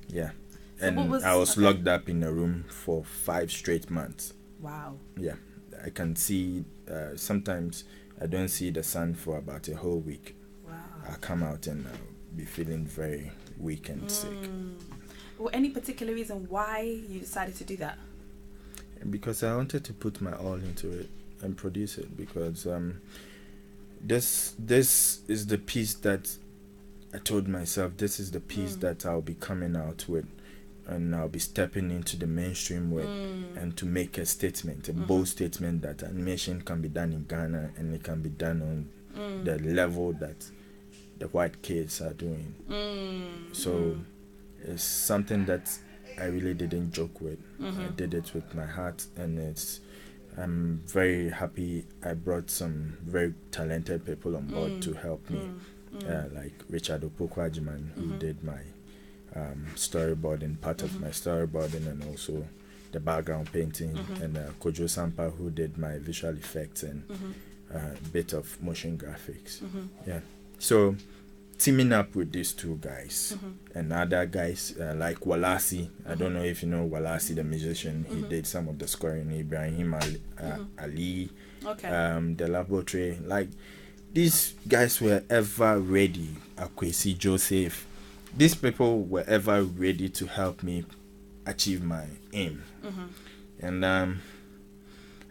Yeah. So and I was locked up in a room for 5 straight months. Wow. Yeah. I can see, sometimes I don't see the sun for about a whole week. Wow. I come out and I'll be feeling very weak and sick. Well, any particular reason why you decided to do that? Because I wanted to put my all into it and produce it, because this is the piece that I told myself, this is the piece that I'll be coming out with, and I'll be stepping into the mainstream with, and to make a statement, a bold statement that animation can be done in Ghana, and it can be done on the level that the white kids are doing. So it's something that I really didn't joke with. I did it with my heart, and I'm very happy I brought some very talented people on board to help me, like Richard Opokwajiman, who did my storyboarding, part of my storyboarding, and also the background painting, and Kojo Sampa, who did my visual effects and a bit of motion graphics. Yeah, so teaming up with these two guys and other guys like Walasi. I don't know if you know Walasi, the musician. He did some of the scoring. Ibrahim Ali, the laboratory. Like, these guys were ever ready. Akwesi Joseph. These people were ever ready to help me achieve my aim. And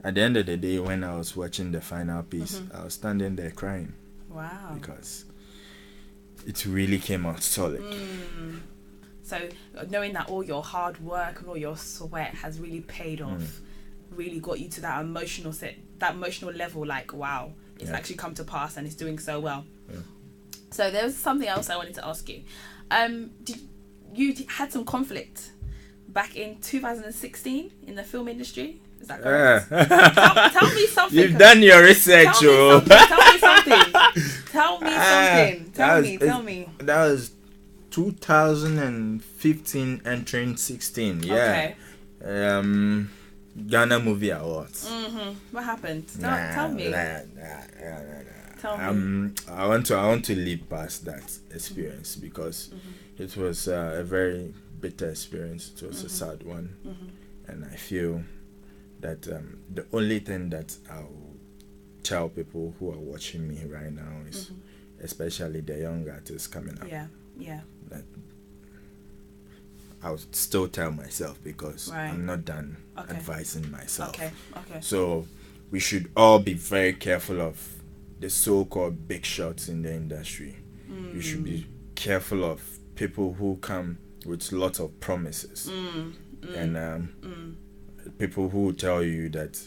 at the end of the day, when I was watching the final piece, I was standing there crying. Wow. Because it really came out solid. So knowing that all your hard work and all your sweat has really paid off, really got you to that emotional level, like, wow, it's actually come to pass and it's doing so well. So there was something else I wanted to ask you. You had some conflict back in 2016 in the film industry? Is that correct? Tell me something. You've done your research, Tell me something. Tell me. That was 2015 entering 16. Yeah. Okay. Ghana Movie Awards. What happened? Tell me. Tell me. I want to leap past that experience because it was a very bitter experience. It was a sad one, and I feel that the only thing that I'll tell people who are watching me right now is, especially the young artists coming up, that I'll still tell myself, because I'm not done advising myself. So we should all be very careful of the so-called big shots in the industry. We should be careful of people who come with lots of promises and people who tell you that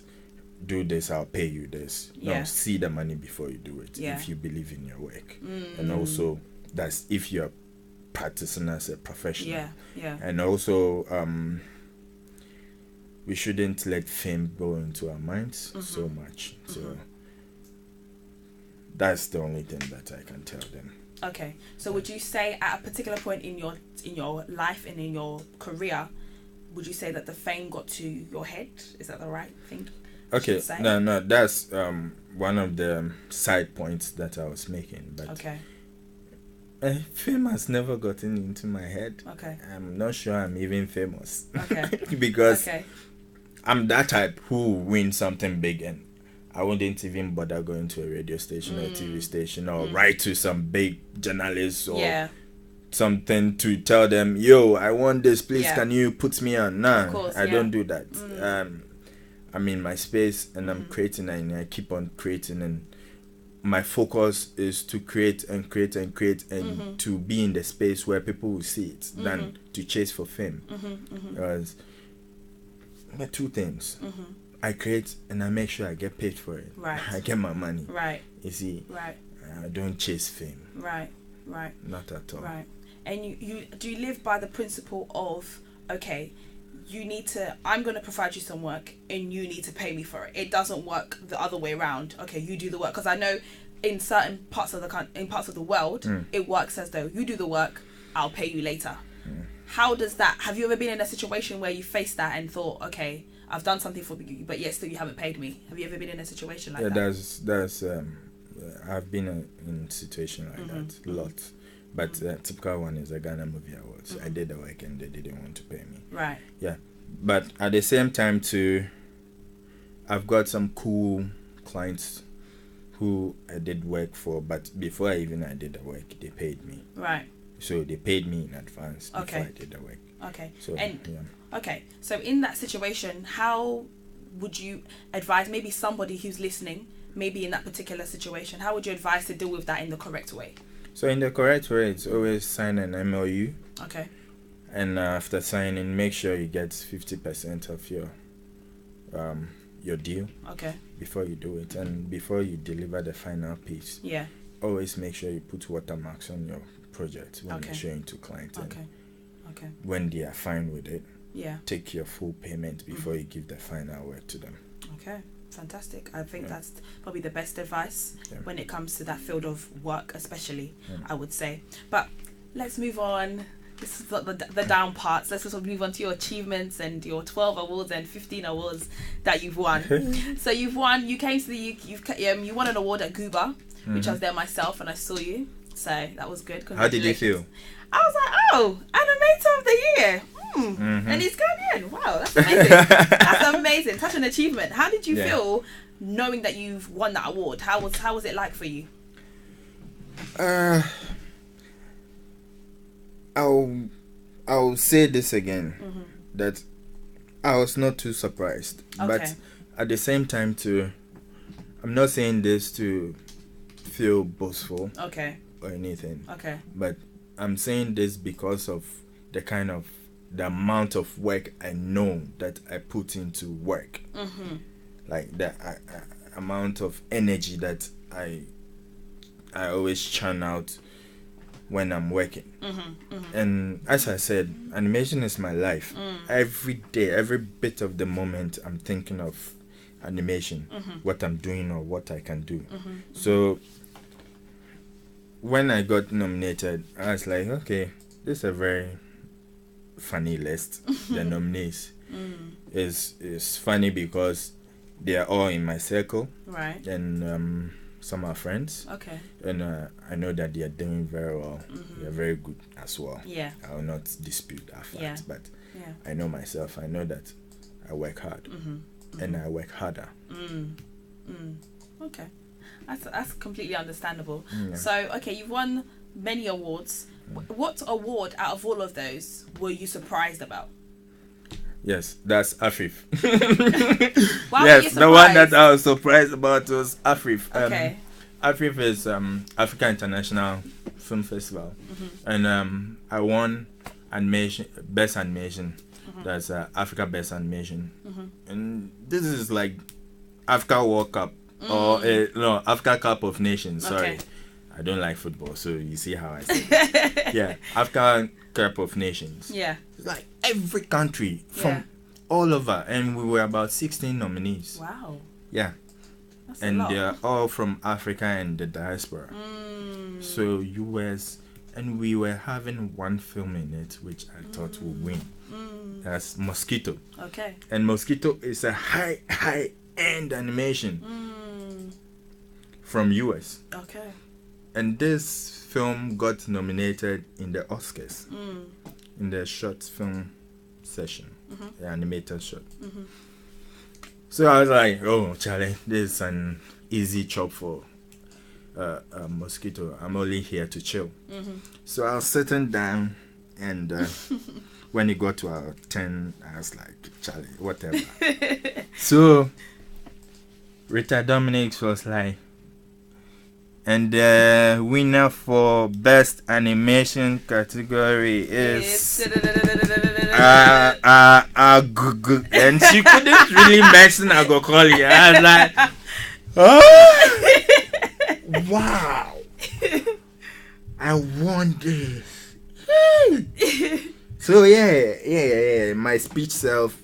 do this, I'll pay you this. No, see the money before you do it if you believe in your work. And also that's if you're practicing as a professional. And also we shouldn't let fame go into our minds so much. So that's the only thing that I can tell them. Okay, so would you say at a particular point in your life and in your career, would you say that the fame got to your head? Is that the right thing? Okay, no, that's one of the side points that I was making. But fame has never gotten into my head. Okay, I'm not sure I'm even famous. Okay, because I'm that type who wins something big and I wouldn't even bother going to a radio station or a TV station or write to some big journalists or something to tell them, yo, I want this, please can you put me on? Nah, I don't do that. I'm in my space and I'm creating and I keep on creating, and my focus is to create and create and create and to be in the space where people will see it than to chase for fame. Because there are two things. I create and I make sure I get paid for it. I get my money. You see, I don't chase fame. Not at all. And you do you live by the principle of, okay, I'm going to provide you some work and you need to pay me for it. It doesn't work the other way around. Okay, you do the work, because I know in certain parts of the world it works as though you do the work, I'll pay you later. How does that? Have you ever been in a situation where you faced that and thought, okay, I've done something for you, but yet still you haven't paid me? Have you ever been in a situation like that? There's I've been in a situation like that a lot. But typical one is the Ghana Movie Awards. I did the work and they didn't want to pay me. Yeah. But at the same time too, I've got some cool clients who I did work for, but before I did the work, they paid me. So they paid me in advance before I did the work. So so in that situation, how would you advise maybe somebody who's listening, maybe in that particular situation, how would you advise to deal with that in the correct way? So in the correct way, it's always sign an MOU. And after signing, make sure you get 50% of your deal. Before you do it, and before you deliver the final piece. always make sure you put watermarks on your project when you're showing to clients. Okay. When they are fine with it, take your full payment before you give the final work to them. Okay, fantastic. I think that's probably the best advice when it comes to that field of work, especially, I would say. But let's move on. This is the down parts. Let's just move on to your achievements and your 12 awards and 15 awards that you've won. So you've won. You came to the you won an award at Guba, which I was there myself and I saw you. So that was good. How did you feel? I was like, oh, Animator of the Year. And he's Ghanaian. Wow, that's amazing. That's amazing. Such an achievement. How did you feel knowing that you've won that award? How was it like for you? I'll say this again, that I was not too surprised, but at the same time too, I'm not saying this to feel boastful or anything, but I'm saying this because of the amount of work I know that I put into work, like the amount of energy that I always churn out when I'm working. And as I said, animation is my life. Every day, every bit of the moment, I'm thinking of animation, what I'm doing or what I can do. So when I got nominated, I was like, okay, this is a very funny list. The nominees is funny because they are all in my circle, right? And some are friends. And I know that they are doing very well. They are very good as well. I will not dispute that fact, but I know myself. I know that I work hard, and I work harder. Okay, that's completely understandable. So you've won many awards. What award out of all of those were you surprised about? Yes, that's Afif. Why yes, the one that I was surprised about was Afif. Afif is African International Film Festival, and I won Best Animation. That's Africa Best Animation, and this is like Africa World Cup or Africa Cup of Nations. Sorry, I don't like football, so you see how I say it. Africa Cup of Nations. It's like every country from all over, and we were about 16 nominees. Wow. That's and they're all from Africa and the diaspora. So US, and we were having one film in it which I thought would win. That's Mosquito. And Mosquito is a high end animation from US. And this film got nominated in the Oscars in the short film session, the animated short. So I was like, oh Charlie, this is an easy job for Mosquito. I'm only here to chill. So I was sitting down, and when it got to our 10, I was like, Charlie, whatever. So Rita Dominic was like, and the winner for Best Animation category is and she couldn't really mention Agokoli. I was like, oh, wow, I won this. So yeah. My speech self.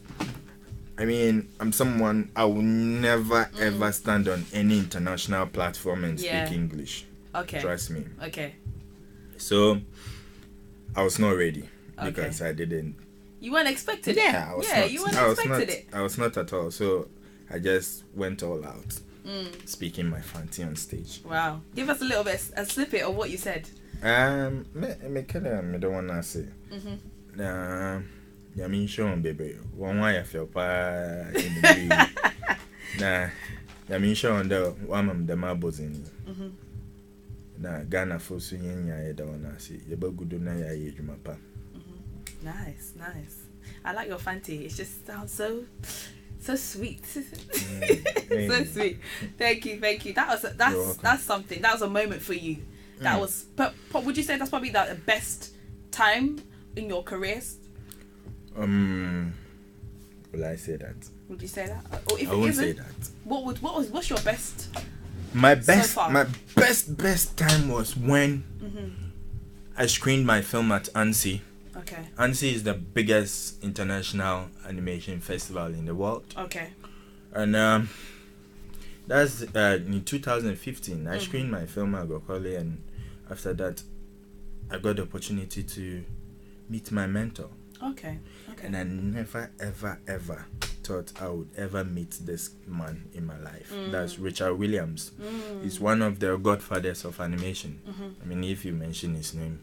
I mean, I'm someone, I will never ever stand on any international platform and speak English. Trust me. So I was not ready because I didn't. You weren't expecting it. I was not. You weren't expecting it. I was not at all. So I just went all out, speaking my fancy on stage. Wow. Give us a little bit, a snippet of what you said. I don't want to say. Yamin Shon baby, one way I feel pa in the nah, Yamin Shon the one of the marbles in nah Ghana for swinging ya don't see you but good na ya age mapa. Nice. I like your fancy. It just sounds so sweet. So sweet. Thank you. That's something. That was a moment for you. That was. But would you say that's probably the best time in your careers? Will I say that? Would you say that? Or if I won't say that. What's your best? My best best time was when I screened my film at ANSI. Okay. ANSI is the biggest international animation festival in the world. Okay. And that's in 2015. I screened my film at Gokole, and after that, I got the opportunity to meet my mentor. Okay. And I never, ever thought I would ever meet this man in my life. That's Richard Williams. He's one of the godfathers of animation. I mean, if you mention his name,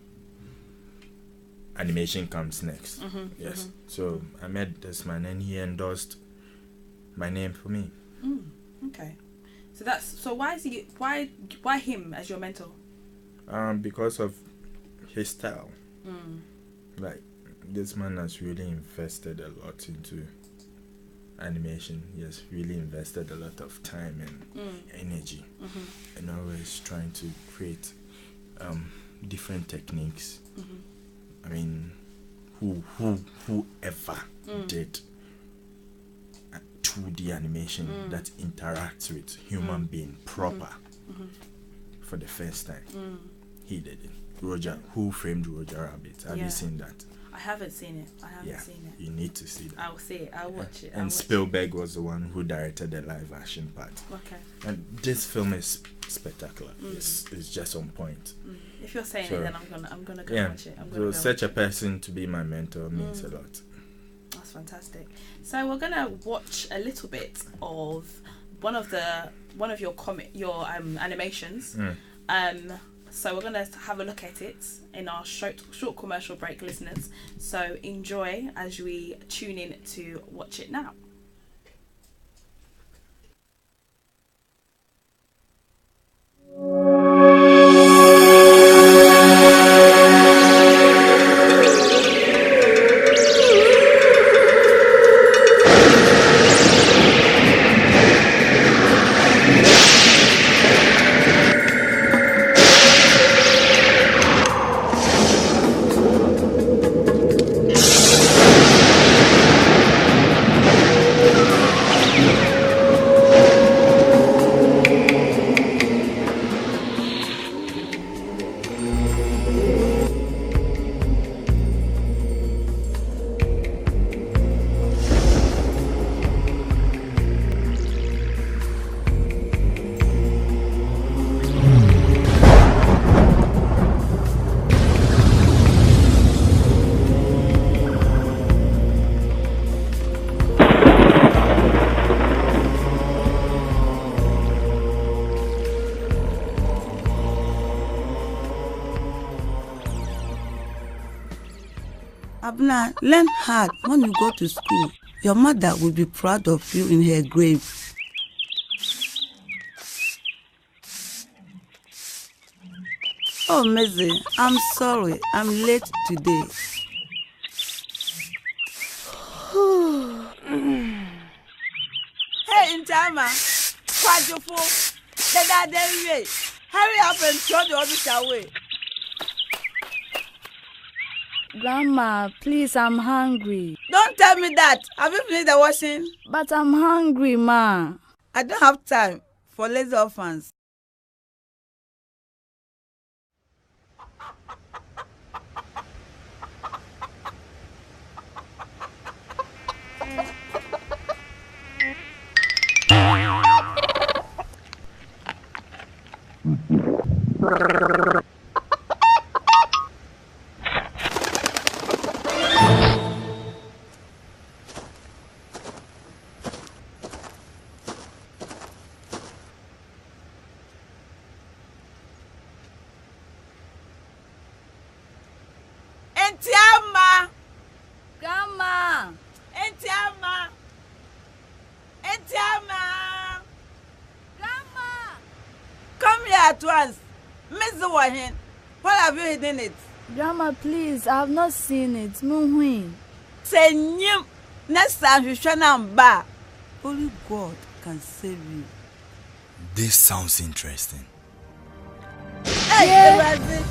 animation comes next. Yes. So I met this man, and he endorsed my name for me. Okay. So why him as your mentor? Because of his style. Like, this man has really invested a lot into animation. He has really invested a lot of time and energy, and always trying to create different techniques. I mean, whoever did 2D animation that interacts with human being proper for the first time, he did it. Who Framed Roger Rabbit? Have you seen that? I haven't seen it. Seen it. You need to see that. I'll see it. I'll watch it. And Spielberg was the one who directed the live action part. Okay. And this film is spectacular. It's just on point. If you're saying it, then I'm gonna go watch it. So such a person to be my mentor means a lot. That's fantastic. So we're gonna watch a little bit of one of your animations. So we're gonna have a look at it in our short commercial break, listeners. So enjoy as we tune in to watch it now. Abna, learn hard when you go to school. Your mother will be proud of you in her grave. Oh, Maisie, I'm sorry. I'm late today. Hey, Intama, quadruple, hurry up and throw the others away. Grandma, please, I'm hungry. Don't tell me that. Have you finished the washing? But I'm hungry, Ma. I don't have time for lazy orphans. Entiama! Grandma! Entiama! Entiama! Grandma! Come here at once. Mr. Wahin, what have you hidden it? Grandma, please, I have not seen it. Muhui. Say new. Next time you shall not buy. Only God can save you. This sounds interesting. Hey, Brazil.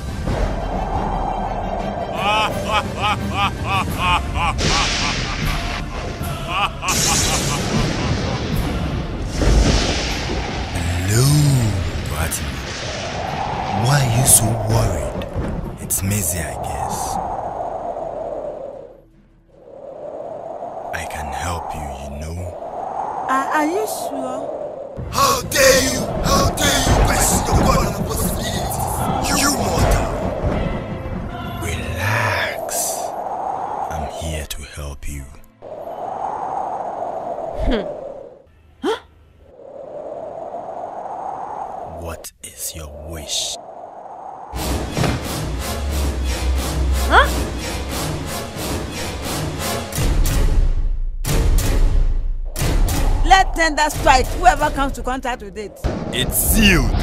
Hello, Batman. Why are you so worried? It's Maisie, I guess. I can help you, you know. Are you sure? How dare you? How dare you question the God and possibilities? You mortal! Relax. I'm here to help you. What is your wish? Huh? Let tender strike whoever comes to contact with it. It's sealed.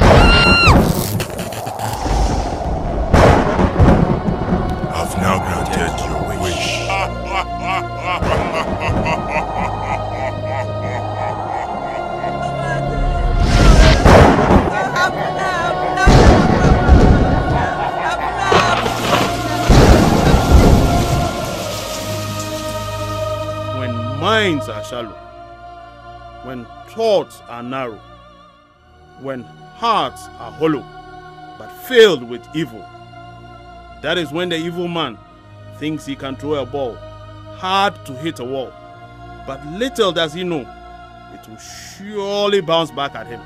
I've now granted your wish. When minds are shallow, when thoughts are narrow, when hearts are hollow, but filled with evil, that is when the evil man thinks he can throw a ball hard to hit a wall, but little does he know, it will surely bounce back at him.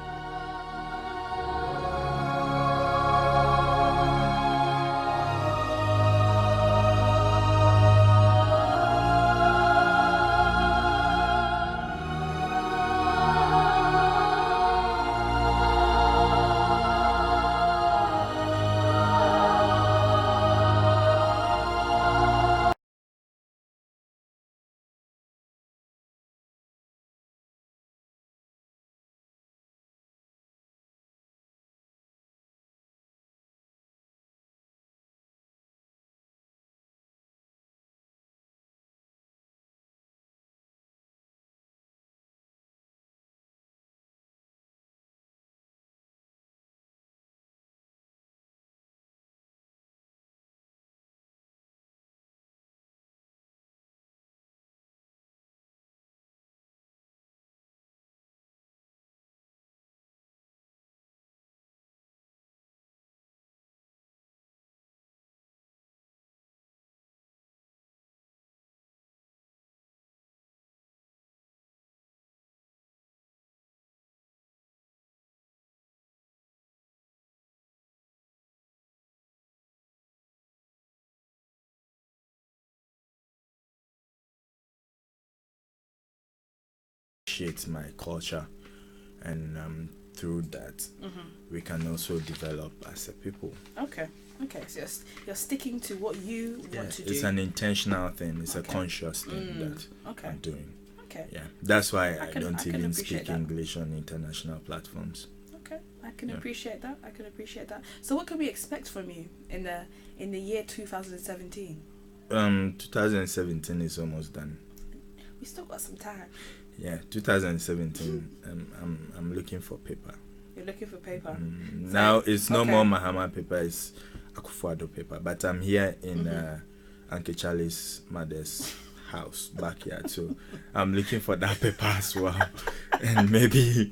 My culture, and through that we can also develop as a people. Okay, so you're sticking to what you want to do. It's an intentional thing, it's a conscious thing that I'm doing. That's why I don't even speak English on international platforms. I can appreciate that. So what can we expect from you in the year 2017? 2017 is almost done. We still got some time. 2017. I'm looking for paper. You're looking for paper. Now it's no more Mahama paper, it's Akufo-Addo paper. But I'm here in Uncle Charlie's mother's house, backyard. So I'm looking for that paper as well. And maybe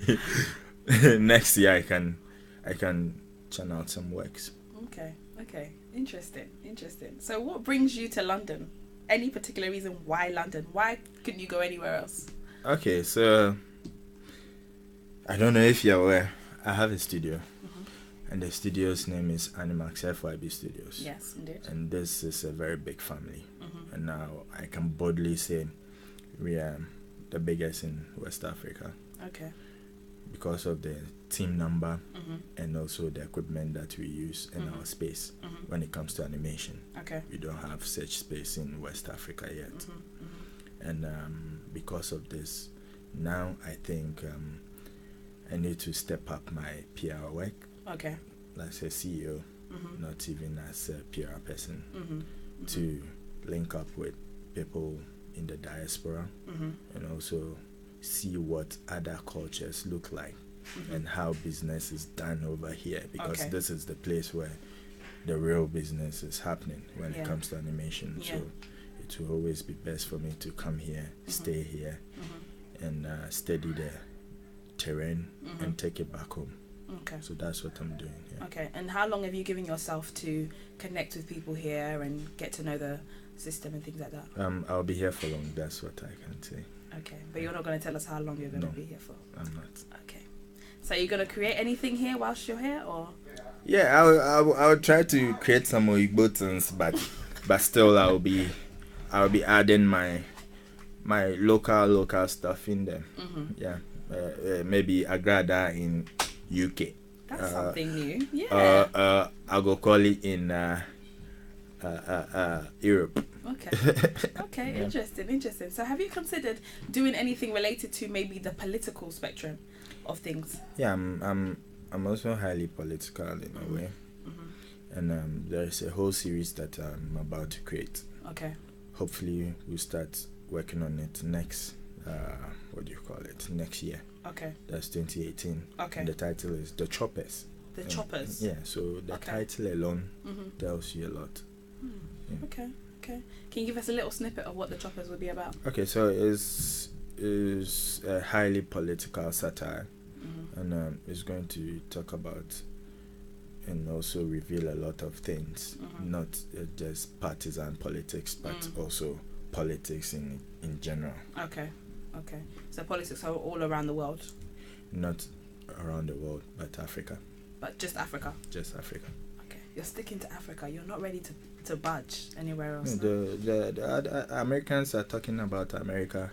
next year I can churn out some works. Okay. Interesting. So what brings you to London? Any particular reason why London? Why couldn't you go anywhere else? Okay, so I don't know if you're aware, I have a studio, and the studio's name is Animax FYB Studios. Yes, indeed. And this is a very big family, and now I can boldly say we are the biggest in West Africa. Okay. Because of the team number and also the equipment that we use in our space when it comes to animation. Okay. We don't have such space in West Africa yet. And because of this, now I think I need to step up my PR work. Okay. As a CEO, not even as a PR person, to link up with people in the diaspora and also see what other cultures look like and how business is done over here, because this is the place where the real business is happening when it comes to animation. So it will always be best for me to come here, stay here, and study the terrain and take it back home. Okay. So that's what I'm doing here. Okay. And how long have you given yourself to connect with people here and get to know the system and things like that? I'll be here for long. That's what I can say. Okay. But you're not going to tell us how long you're going to be here for? I'm not. Okay. So you're going to create anything here whilst you're here, or? Yeah, I'll try to create some more buttons, but still I'll be adding my local stuff in there. Yeah, maybe Agrada in UK. That's something new. Yeah. I'll go call it in Europe. Okay. Okay. Yeah. Interesting. So have you considered doing anything related to maybe the political spectrum of things? Yeah, I'm also highly political in a way, and there's a whole series that I'm about to create. Okay. Hopefully we'll start working on it next next year. Okay. That's 2018. Okay. And the title is The Choppers. The Choppers. Yeah, so the title alone tells you a lot. Yeah. Okay. Can you give us a little snippet of what The Choppers would be about? Okay, so it's a highly political satire, and it's going to talk about and also reveal a lot of things, not just partisan politics, but also politics in general. Okay. So politics are all around the world? Not around the world, but Africa. But just Africa? Just Africa. Okay. You're sticking to Africa. You're not ready to budge anywhere else? The Americans are talking about America.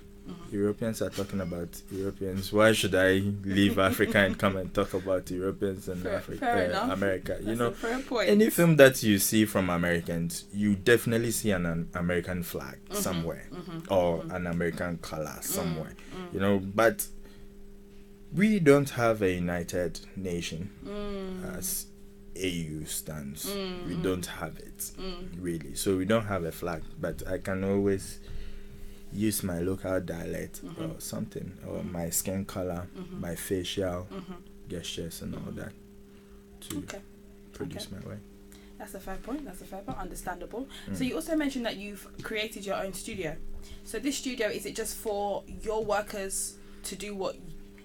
Europeans are talking about Europeans. Why should I leave Africa and come and talk about Europeans and America? That's a fair point. Any film that you see from Americans, you definitely see an American flag somewhere or an American color somewhere. But we don't have a united nation as AU stands. We don't have it really. So we don't have a flag, but I can always use my local dialect or something, or my skin color, my facial gestures and all that to produce my way. That's a fair point. Understandable. So you also mentioned that you've created your own studio. So this studio, is it just for your workers to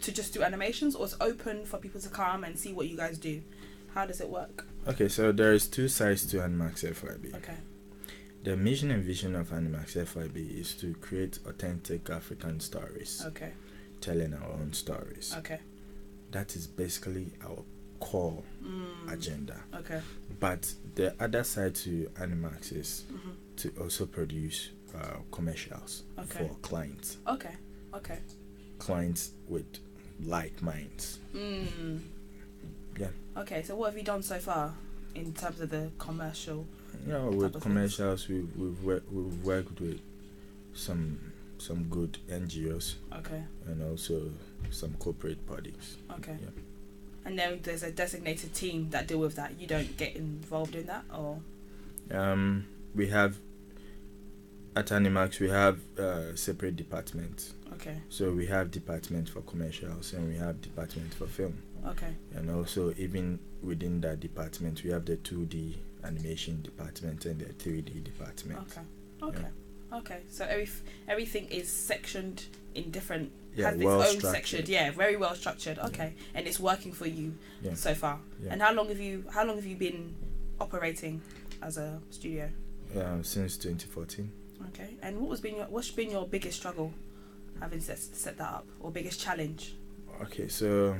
just do animations, or it's open for people to come and see what you guys do? How does it work? Okay, so there is two sides to Animax FYB. Okay. The mission and vision of Animax FYB is to create authentic African stories. Okay. Telling our own stories. Okay. That is basically our core agenda. Okay. But the other side to Animax is to also produce commercials for clients. Okay. Clients with like minds. Yeah. Okay, so what have you done so far in terms of the commercial? With commercials, we've worked with some good NGOs. Okay. And also some corporate bodies. Okay. Yeah. And then there's a designated team that deal with that. You don't get involved in that, or? We have at Animax we have separate departments. Okay. So we have department for commercials and we have department for film. Okay. And also even within that department we have the 2D animation department and the 3D department. Okay. So everything is sectioned in different. Yeah, has its own section. Yeah, very well structured. Okay, and it's working for you so far. Yeah. And how long have you been operating as a studio? Since 2014. Okay. And what's been your biggest struggle having set that up, or biggest challenge? Okay, so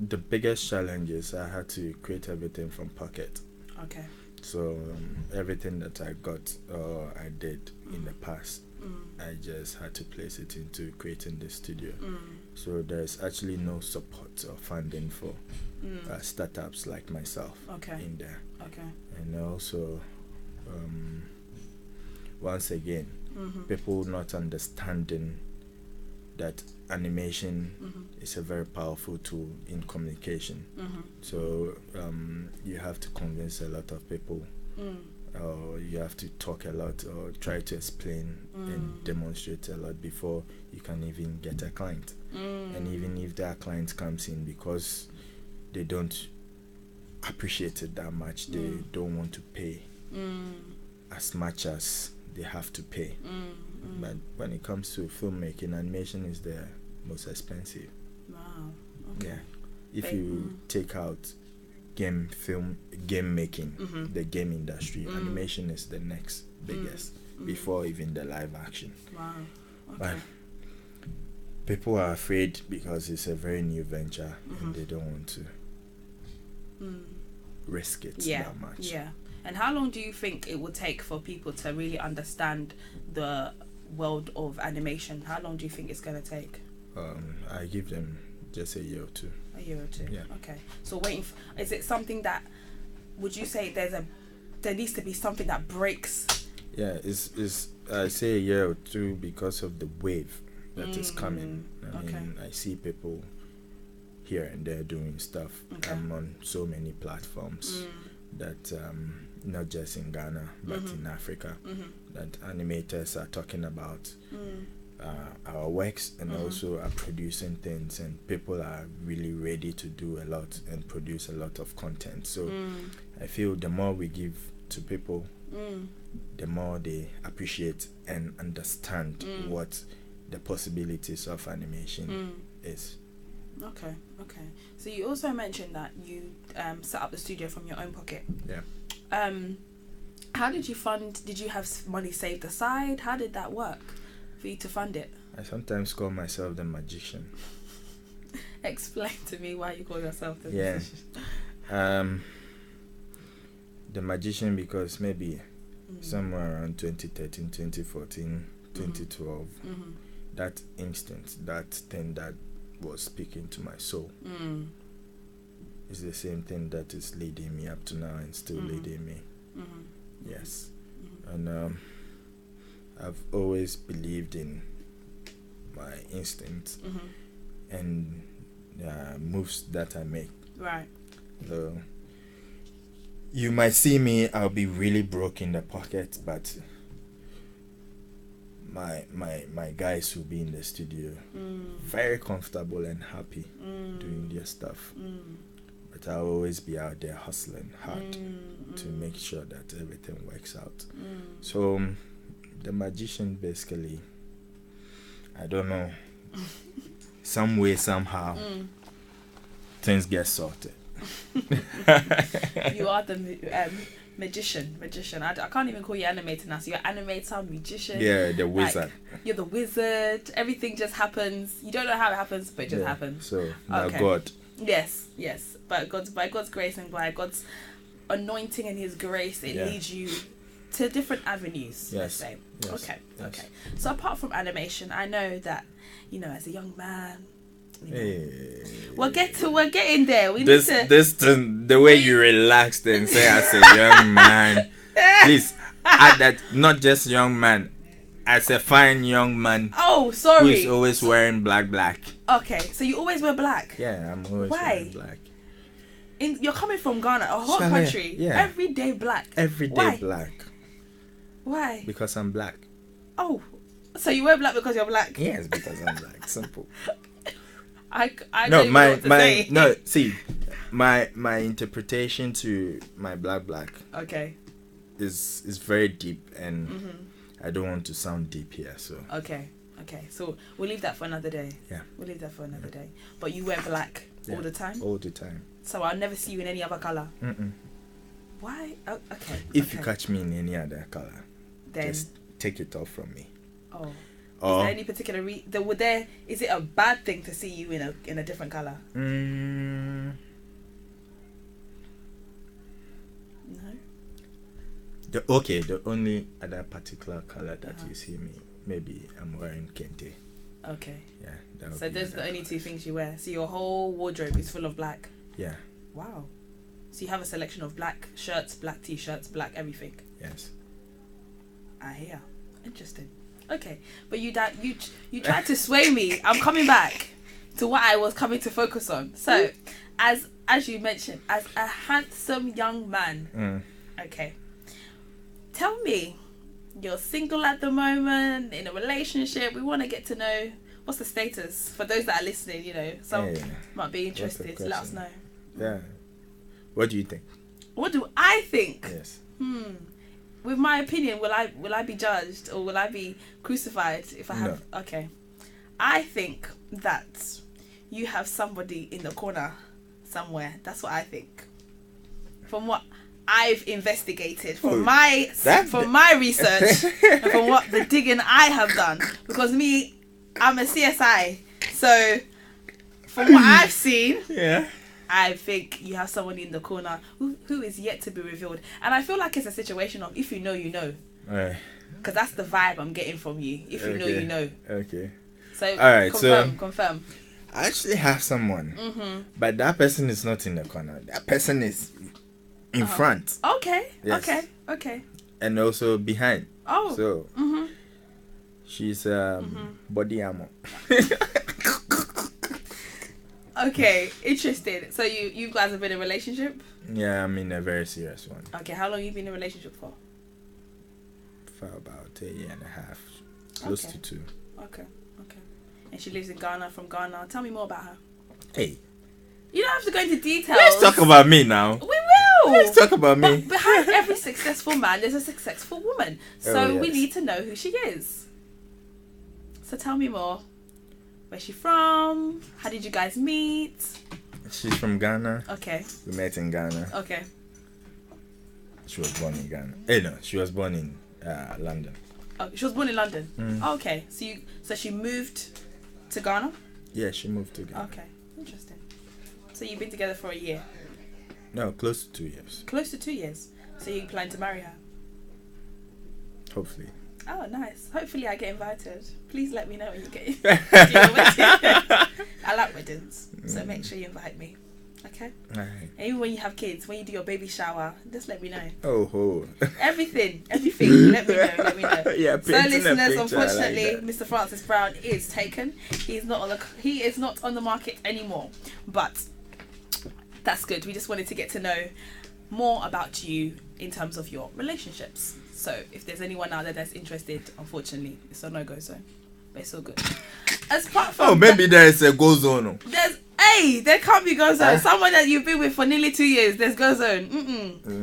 the biggest challenge is I had to create everything from pocket. Okay. So everything that I got or I did in the past, I just had to place it into creating the studio. So there's actually no support or funding for startups like myself in there. Okay. And also, once again, people not understanding that animation is a very powerful tool in communication. So you have to convince a lot of people, or you have to talk a lot or try to explain and demonstrate a lot before you can even get a client. And even if that client comes in, because they don't appreciate it that much, they don't want to pay as much as they have to pay. But when it comes to filmmaking, animation is the most expensive. Wow. Okay. Yeah. if you take out game making, the game industry, animation is the next biggest before even the live action. Wow. Okay. But people are afraid because it's a very new venture and they don't want to risk it that much. Yeah. And how long do you think it will take for people to really understand the world of animation? How long do you think it's going to take? I give them just a year or two. A year or two. Yeah. Okay. So is it something that, would you say there needs to be something that breaks? Yeah, it's I say a year or two because of the wave that is coming. I mean, I see people here and there doing stuff. I'm on so many platforms that not just in Ghana but in Africa that animators are talking about our works and also are producing things, and people are really ready to do a lot and produce a lot of content. So I feel the more we give to people, the more they appreciate and understand what the possibilities of animation is. Okay. So you also mentioned that you set up the studio from your own pocket. Yeah. How did you did you have money saved aside? How did that work for you to fund it? I sometimes call myself the magician. Explain to me why you call yourself the magician. The magician because maybe somewhere around 2013, 2014, 2012, that instinct, that thing that was speaking to my soul is the same thing that is leading me up to now and still leading me. Yes. And I've always believed in my instinct and moves that I make. Right. So you might see me, I'll be really broke in the pocket, but my guys will be in the studio very comfortable and happy doing their stuff. But I'll always be out there hustling hard to make sure that everything works out. So the magician basically, I don't know, some way, somehow, things get sorted. You are the magician. I can't even call you animator now. So you're animator, magician. Yeah, the wizard. You're the wizard. Everything just happens. You don't know how it happens, but it just happens. So now God. Yes. But by God's grace and by God's anointing and His grace, it leads you to different avenues. Let's say. Yes. Okay. So apart from animation, I know that as a young man. We're getting there. The way you relaxed and say as a young man, please add that not just young man, as a fine young man. Oh, sorry. Who is always wearing black. Okay, so you always wear black. Yeah, I'm always wearing black. You're coming from Ghana, a hot country. Yeah. Every day black. Every day black. Why? Because I'm black. Oh, so you wear black because you're black? Yes, because I'm black. Simple. I no, my interpretation to my black okay is very deep, and I don't want to sound deep here, so okay so we'll leave that for another day. We'll leave that for another day. But you wear black all the time? All the time. So I'll never see you in any other color? Why? Oh, okay. If you catch me in any other color, then just take it off from me. Oh. Is there any particular is it a bad thing to see you in a different color? No. The only other particular color that you see me, maybe I'm wearing kente. Okay. Yeah. So those are the only two things you wear. So your whole wardrobe is full of black. Yeah. Wow. So you have a selection of black shirts, black t-shirts, black everything. Yes. I hear. Interesting. Okay, but you tried to sway me. I'm coming back to what I was coming to focus on. So, as you mentioned, as a handsome young man, okay, tell me, you're single at the moment, in a relationship. We want to get to know what's the status for those that are listening. Some might be interested. Let us know. Yeah. What do you think? What do I think? Yes. With my opinion, will I be judged or will I be crucified if I have? No. Okay, I think that you have somebody in the corner somewhere. That's what I think. From what I've investigated, from my research, and from what the digging I have done. Because me, I'm a CSI. So, from what I've seen, I think you have someone in the corner who is yet to be revealed. And I feel like it's a situation of if you know, you know. Right. Because that's the vibe I'm getting from you. If you know, you know. Okay. So, all right, confirm. I actually have someone. But that person is not in the corner. That person is in front. Okay. Yes. Okay. And also behind. Oh. So, she's body armor. Okay, interesting. So you guys have been in a relationship? Yeah, I'm in a very serious one. Okay, how long have you been in a relationship for? For about a year and a half. Close to 2. Okay. And she lives in Ghana, from Ghana. Tell me more about her. Hey. You don't have to go into details. Let's talk about me now. We will. Let's talk about me. But behind every successful man, there's a successful woman. So we need to know who she is. So tell me more. Where's she from? How did you guys meet? She's from Ghana. Okay. We met in Ghana. Okay. She was born in Ghana. No, she was born in London. Oh, she was born in London. Oh, okay. So she moved to Ghana? Yeah, she moved to Ghana. Okay. Interesting. So you've been together for a year? No, close to 2 years. Close to 2 years. So you plan to marry her? Hopefully. Oh, nice. Hopefully I get invited. Please let me know when you get I like weddings. So make sure you invite me. Okay? Alright. And even when you have kids, when you do your baby shower, just let me know. Oh. Everything. Let me know. Yeah, so listeners, unfortunately, like Mr. Francis Brown is taken. He is not on the market anymore. But that's good. We just wanted to get to know more about you in terms of your relationships. So if there's anyone out there that's interested, unfortunately, it's a no-go zone. But it's all good. As part from maybe there is a go zone. There can't be go zone. Someone that you've been with for nearly 2 years, there's go zone.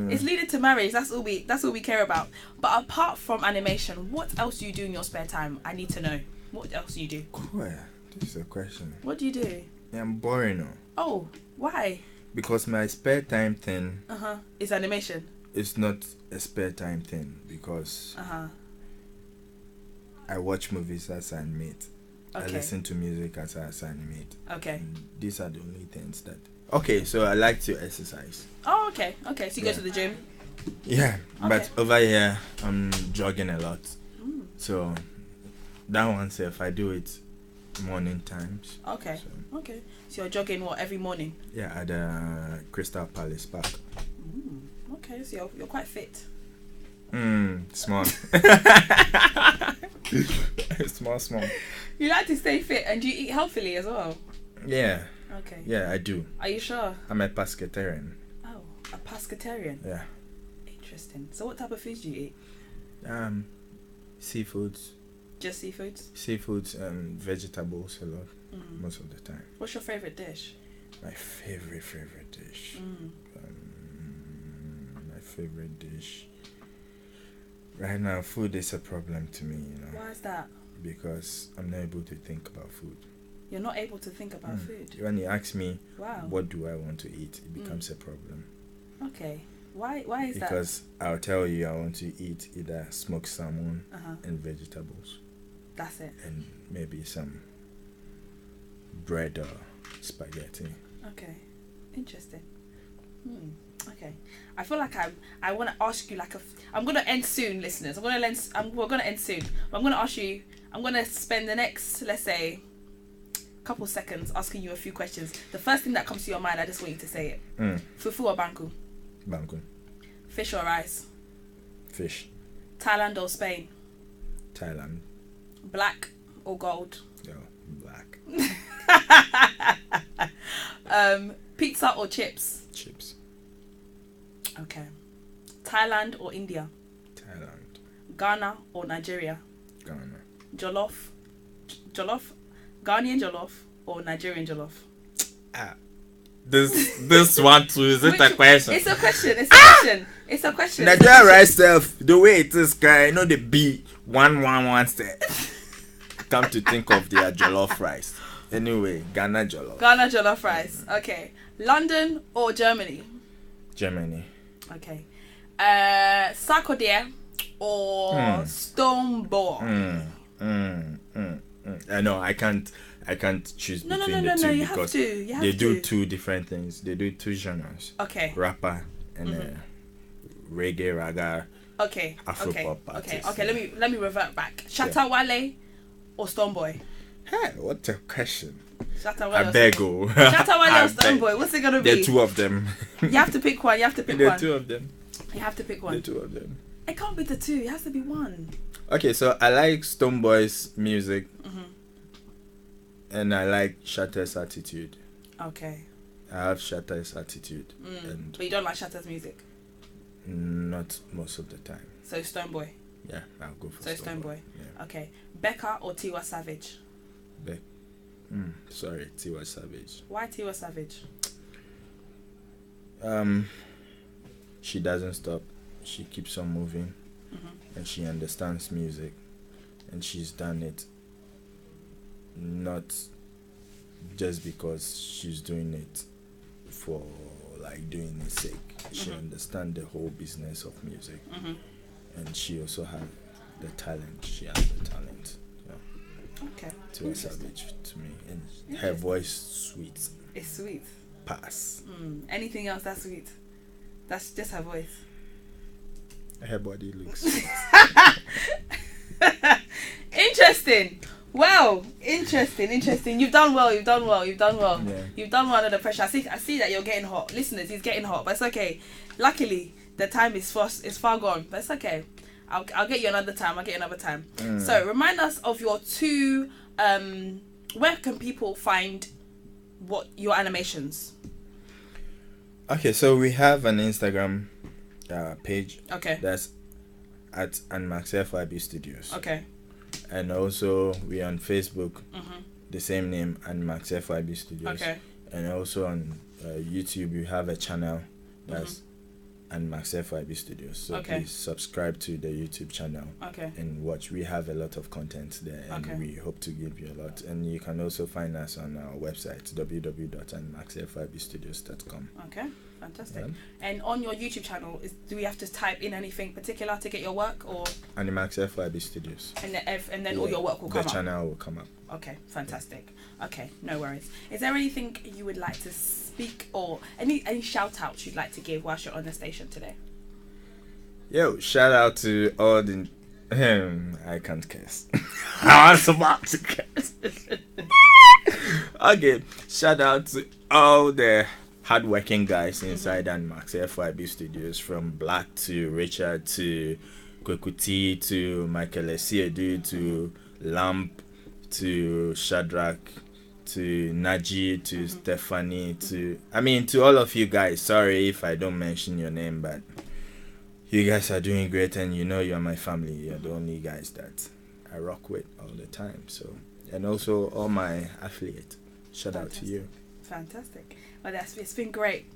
It's leading to marriage. That's all we care about. But apart from animation, what else do you do in your spare time? I need to know. What else do you do? Cool. This is a question. What do you do? Yeah, I'm boring. Oh, why? Because my spare time thing is animation. It's not a spare time thing because I watch movies as I animate. Okay. I listen to music as I animate. Okay. And these are the only things that... Okay, so I like to exercise. Oh, okay. Okay, so you go to the gym? Yeah, but over here, I'm jogging a lot. So, that one, if I do it morning times. Okay. So you're jogging every morning? Yeah, at the Crystal Palace Park. Okay, so you're quite fit. Small. small. You like to stay fit, and you eat healthily as well? Yeah. Okay. Yeah, I do. Are you sure? I'm a pescatarian. Oh, a pescatarian? Yeah. Interesting. So what type of foods do you eat? Seafoods. Just seafoods? Seafoods and vegetables a lot, most of the time. What's your favourite dish? My favorite dish? My favorite dish... Right now, food is a problem to me, Why is that? Because I'm not able to think about food. You're not able to think about food? When you ask me, what do I want to eat, it becomes a problem. Okay. Why is that? Because I'll tell you I want to eat either smoked salmon and vegetables. That's it? And maybe some bread or spaghetti. Okay. Interesting. Okay. I feel like I want to ask you I'm going to end soon, listeners. We're going to end soon. But I'm going to ask you, I'm going to spend the next, let's say, couple seconds asking you a few questions. The first thing that comes to your mind, I just want you to say it. Fufu or banku? Banku. Fish or rice? Fish. Thailand or Spain? Thailand. Black or gold? No, black. Pizza or chips? Chips. Okay. Thailand or India? Thailand. Ghana or Nigeria? Ghana. Jollof? Ghanaian jollof or Nigerian jollof? This one too, is it a question? It's a question. It's a question. Nigerian rice stuff, the way it is, guy, the B111 step. Come to think of their jollof rice. Anyway, Ghana jollof. Ghana jollof rice. Okay. London or Germany? Germany. Okay. Sarkodie or Stoneboy? No, I can't choose No, between no, the two you have because to. You have they do to. two different things. They do two genres. Okay. Rapper and reggae, raga. Okay. Afropop artists. Okay. Let me revert back. Shatta Wale or Stoneboy? Hey, what a question. Shatta Wale. I beg you. Shatta Wale or Stoneboy? What's it gonna be? There are two of them. You have to pick one. There are two of them. You have to pick one. There are two of them. It can't be the two. It has to be one. Okay, so I like Stoneboy's music. And I like Shatta's attitude. Okay. I have Shatta's attitude. But you don't like Shatta's music? Not most of the time. So Stoneboy? Yeah, I'll go for Stoneboy. Yeah. Okay. Becca or Tiwa Savage? Sorry, Tiwa Savage. Why Tiwa Savage? She doesn't stop. She keeps on moving. And she understands music. And she's done it not just because she's doing it for like doing its sake. She understands the whole business of music. And she also has the talent. She has the talent. Yeah. Okay. Tiwa Savage to me. And her voice sweet. It's sweet. Pass. Anything else that's sweet? That's just her voice. Her body looks sweet. Interesting. Well, interesting. You've done well. Yeah. You've done well under the pressure. I see that you're getting hot. Listeners, he's getting hot, but it's okay. Luckily, the time is far gone, but it's okay. I'll get you another time. So remind us of your two. Where can people find your animations? Okay, so we have an Instagram page. Okay. That's at @AnmaxFYB Studios. Okay. And also we're on Facebook, the same name, @AnmaxFYB Studios. Okay. And also on YouTube, we have a channel that's @AnmaxFYB Studios. So please subscribe to the YouTube channel and watch. We have a lot of content there, and we hope to give you a lot. And you can also find us on our website, www.animaxfybstudios.com. Okay, fantastic. And on your YouTube channel, do we have to type in anything particular to get your work, or AnmaxFYB Studios? And then all your work will come up. The channel will come up. Okay, fantastic. Okay, no worries. Is there anything you would like to speak, or any shout outs you'd like to give whilst you're on the station today? Yo, shout out to all the I can't curse. I was about to curse. Okay, shout out to all the hardworking guys inside AnmaxFYB Studios, from Black to Richard to Kwekuti to Michael Esiedu to Lamp to Shadrach to Naji to Stephanie to all of you guys. Sorry if I don't mention your name, but you guys are doing great, and you're my family. You're the only guys that I rock with all the time. So, and also all my affiliates. Shout out to you. Fantastic. Well, it's been great,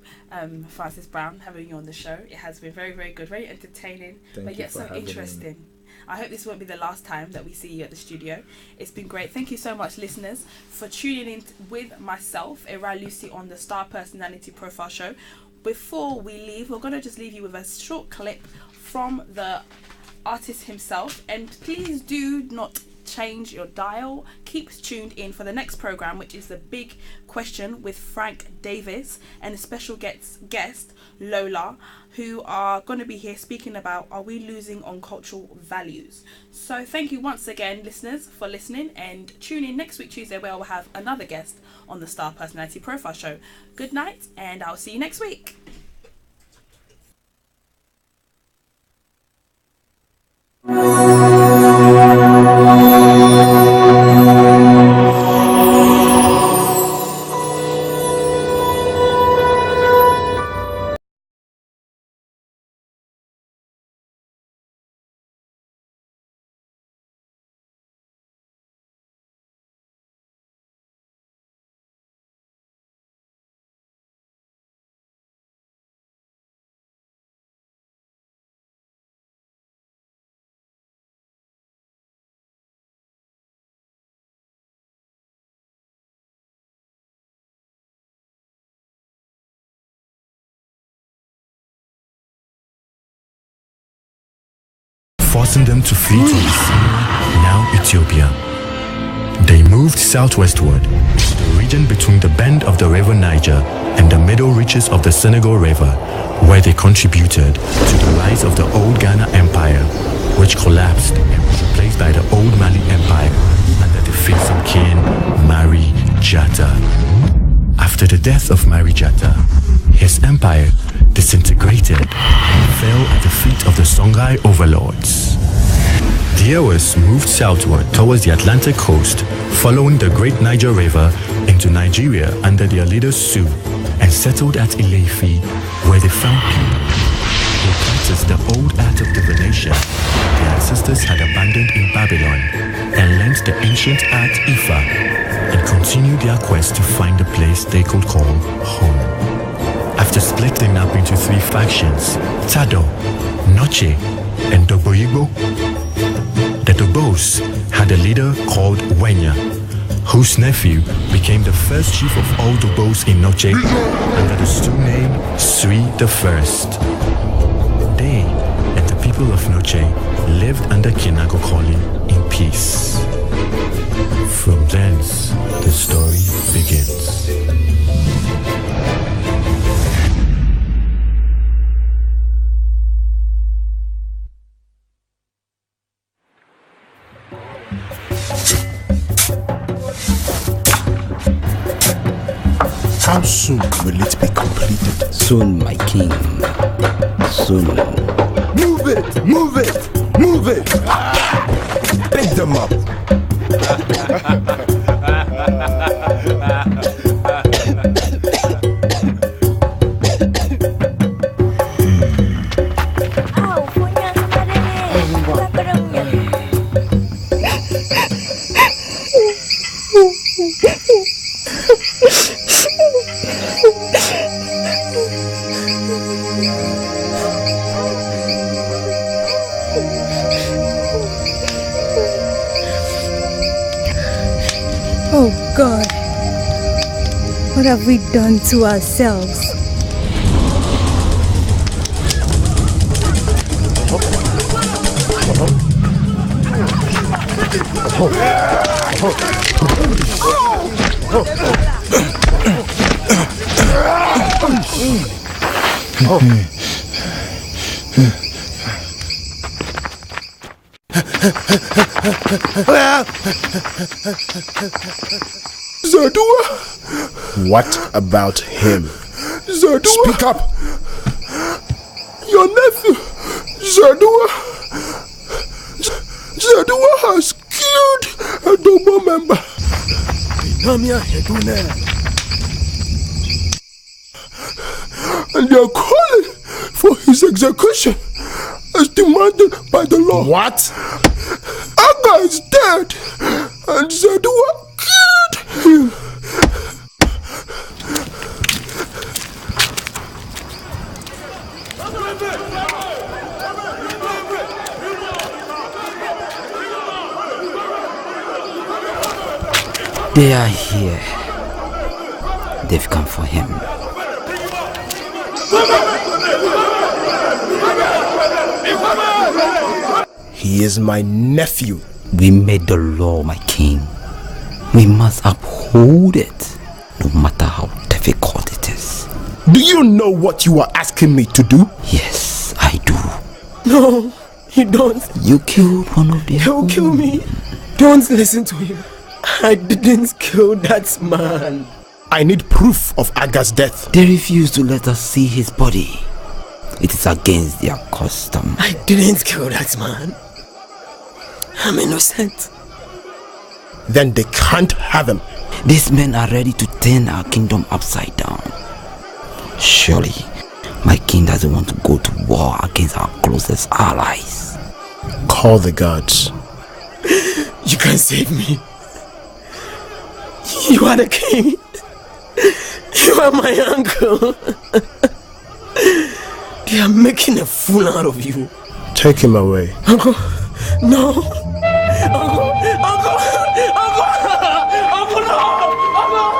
Francis Brown, having you on the show. It has been very, very good, very entertaining, but yet so interesting. I hope this won't be the last time that we see you at the studio. It's been great. Thank you so much, listeners, for tuning in with myself, Ewura Lucy, on the Starr Personality Profile Show. Before we leave, we're going to just leave you with a short clip from the artist himself. And please do not change your dial. Keep tuned in for the next program, which is The Big Question with Frank Davis and a special guest Lola, who are going to be here speaking about, are we losing on cultural values? So thank you once again, listeners, for listening, and tune in next week Tuesday, where we'll have another guest on the Starr Personality Profile Show. Good night, and I'll see you next week. causing them to flee to Abyssinia, now Ethiopia. They moved southwestward to the region between the bend of the river Niger and the middle reaches of the Senegal River, where they contributed to the rise of the old Ghana Empire, which collapsed and was replaced by the old Mali Empire under the fearsome king Mari Jatta. After the death of Mari Jatta, his empire disintegrated and fell at the feet of the Songhai overlords. The Ewers moved southward towards the Atlantic coast, following the Great Niger River into Nigeria under their leader Su, and settled at Ile-Ife, where they found people who practiced the old art of divination their ancestors had abandoned in Babylon, and learned the ancient art Ifa, and continued their quest to find a place they could call home. After splitting up into 3 factions, Tado, Noche, and Doboigbo, the Dobos had a leader called Wenya, whose nephew became the first chief of all Dobos in Noche under the stew name Sri the First. They and the people of Noche lived under Kinago Koli in peace. From thence, the story begins. How soon will it be completed? Soon, my king. Soon. Move it! Move it! Move it! Pick them up! Oh God, what have we done to ourselves? Zadua! What about him? Zadua! Speak up! Your nephew, Zadua! Zadua has killed a Dobo member. And they are calling for his execution as demanded by the law. What? Aga is dead, and Zadua killed him. They are here. They've come for him. He is my nephew. We made the law, my king. We must uphold it, no matter how difficult it is. Do you know what you are asking me to do? Yes, I do. No, you don't. You killed one of them. He'll kill me. Don't listen to him. I didn't kill that man. I need proof of Aga's death. They refuse to let us see his body. It is against their custom. I didn't kill that man. I'm innocent. Then they can't have him. These men are ready to turn our kingdom upside down. Surely, my king doesn't want to go to war against our closest allies. Call the gods. You can save me. You are the king. You are my uncle. They are making a fool out of you. Take him away. Uncle, no. Uncle, uncle, uncle, uncle, no. Uncle.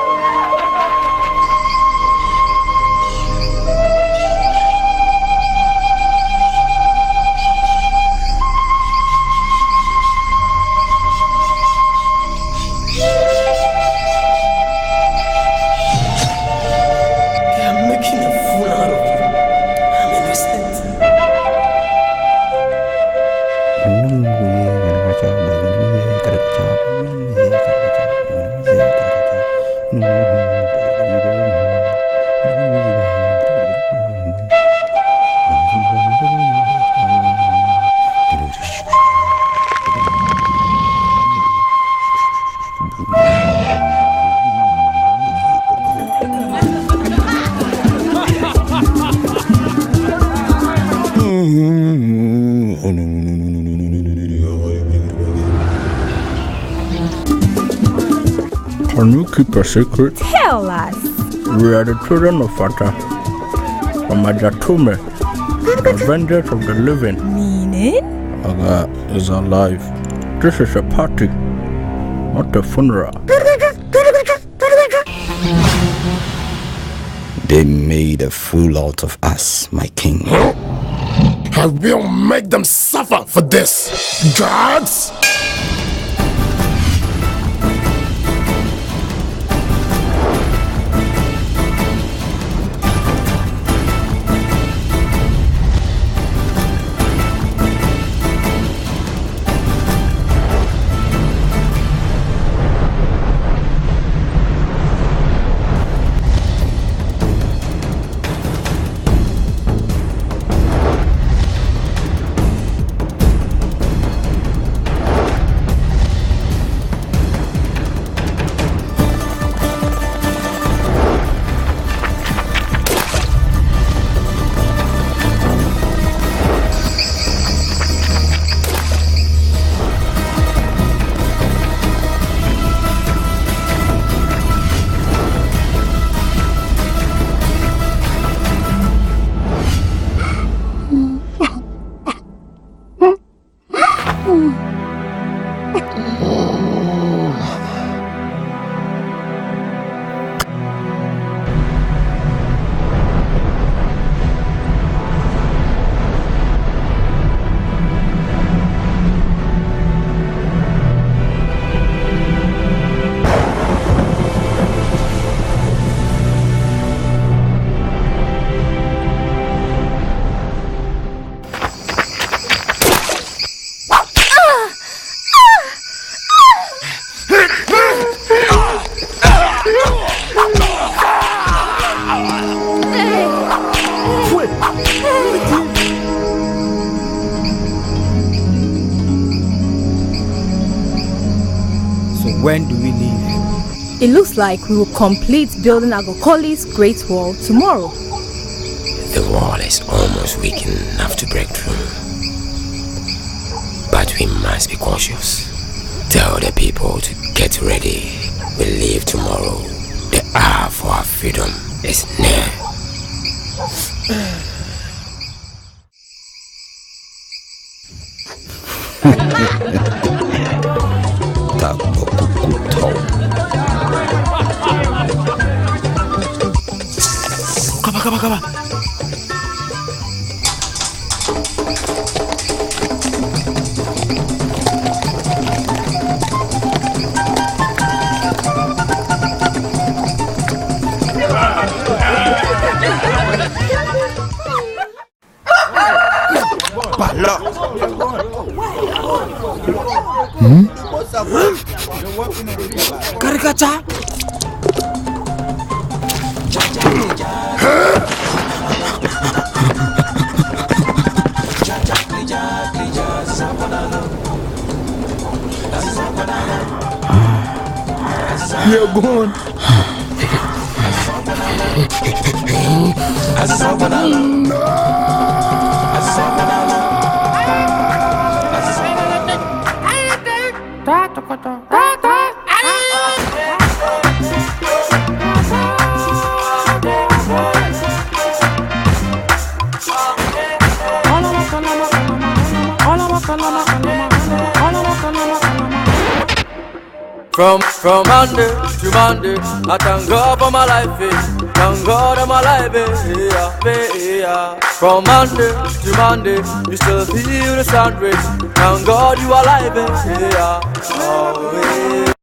Can you keep a secret? Tell us. We are the children of Fata. From Ajatume, the vengeance of the living. Meaning? Aga is alive. This is a party, not a funeral. They made a fool out of us, my king. I will make them suffer for this, gods! When do we leave? It looks like we will complete building Agokoli's Great Wall tomorrow. The wall is almost weak enough to break through. But we must be cautious. Tell the people to get ready. We leave tomorrow. The hour for our freedom is near. Come on. Caricature. You're gone. From Monday to Monday, I thank God for my life, thank God for my life, yeah. From Monday to Monday, you still feel the sun rays, thank God you are alive, yeah. Oh, yeah.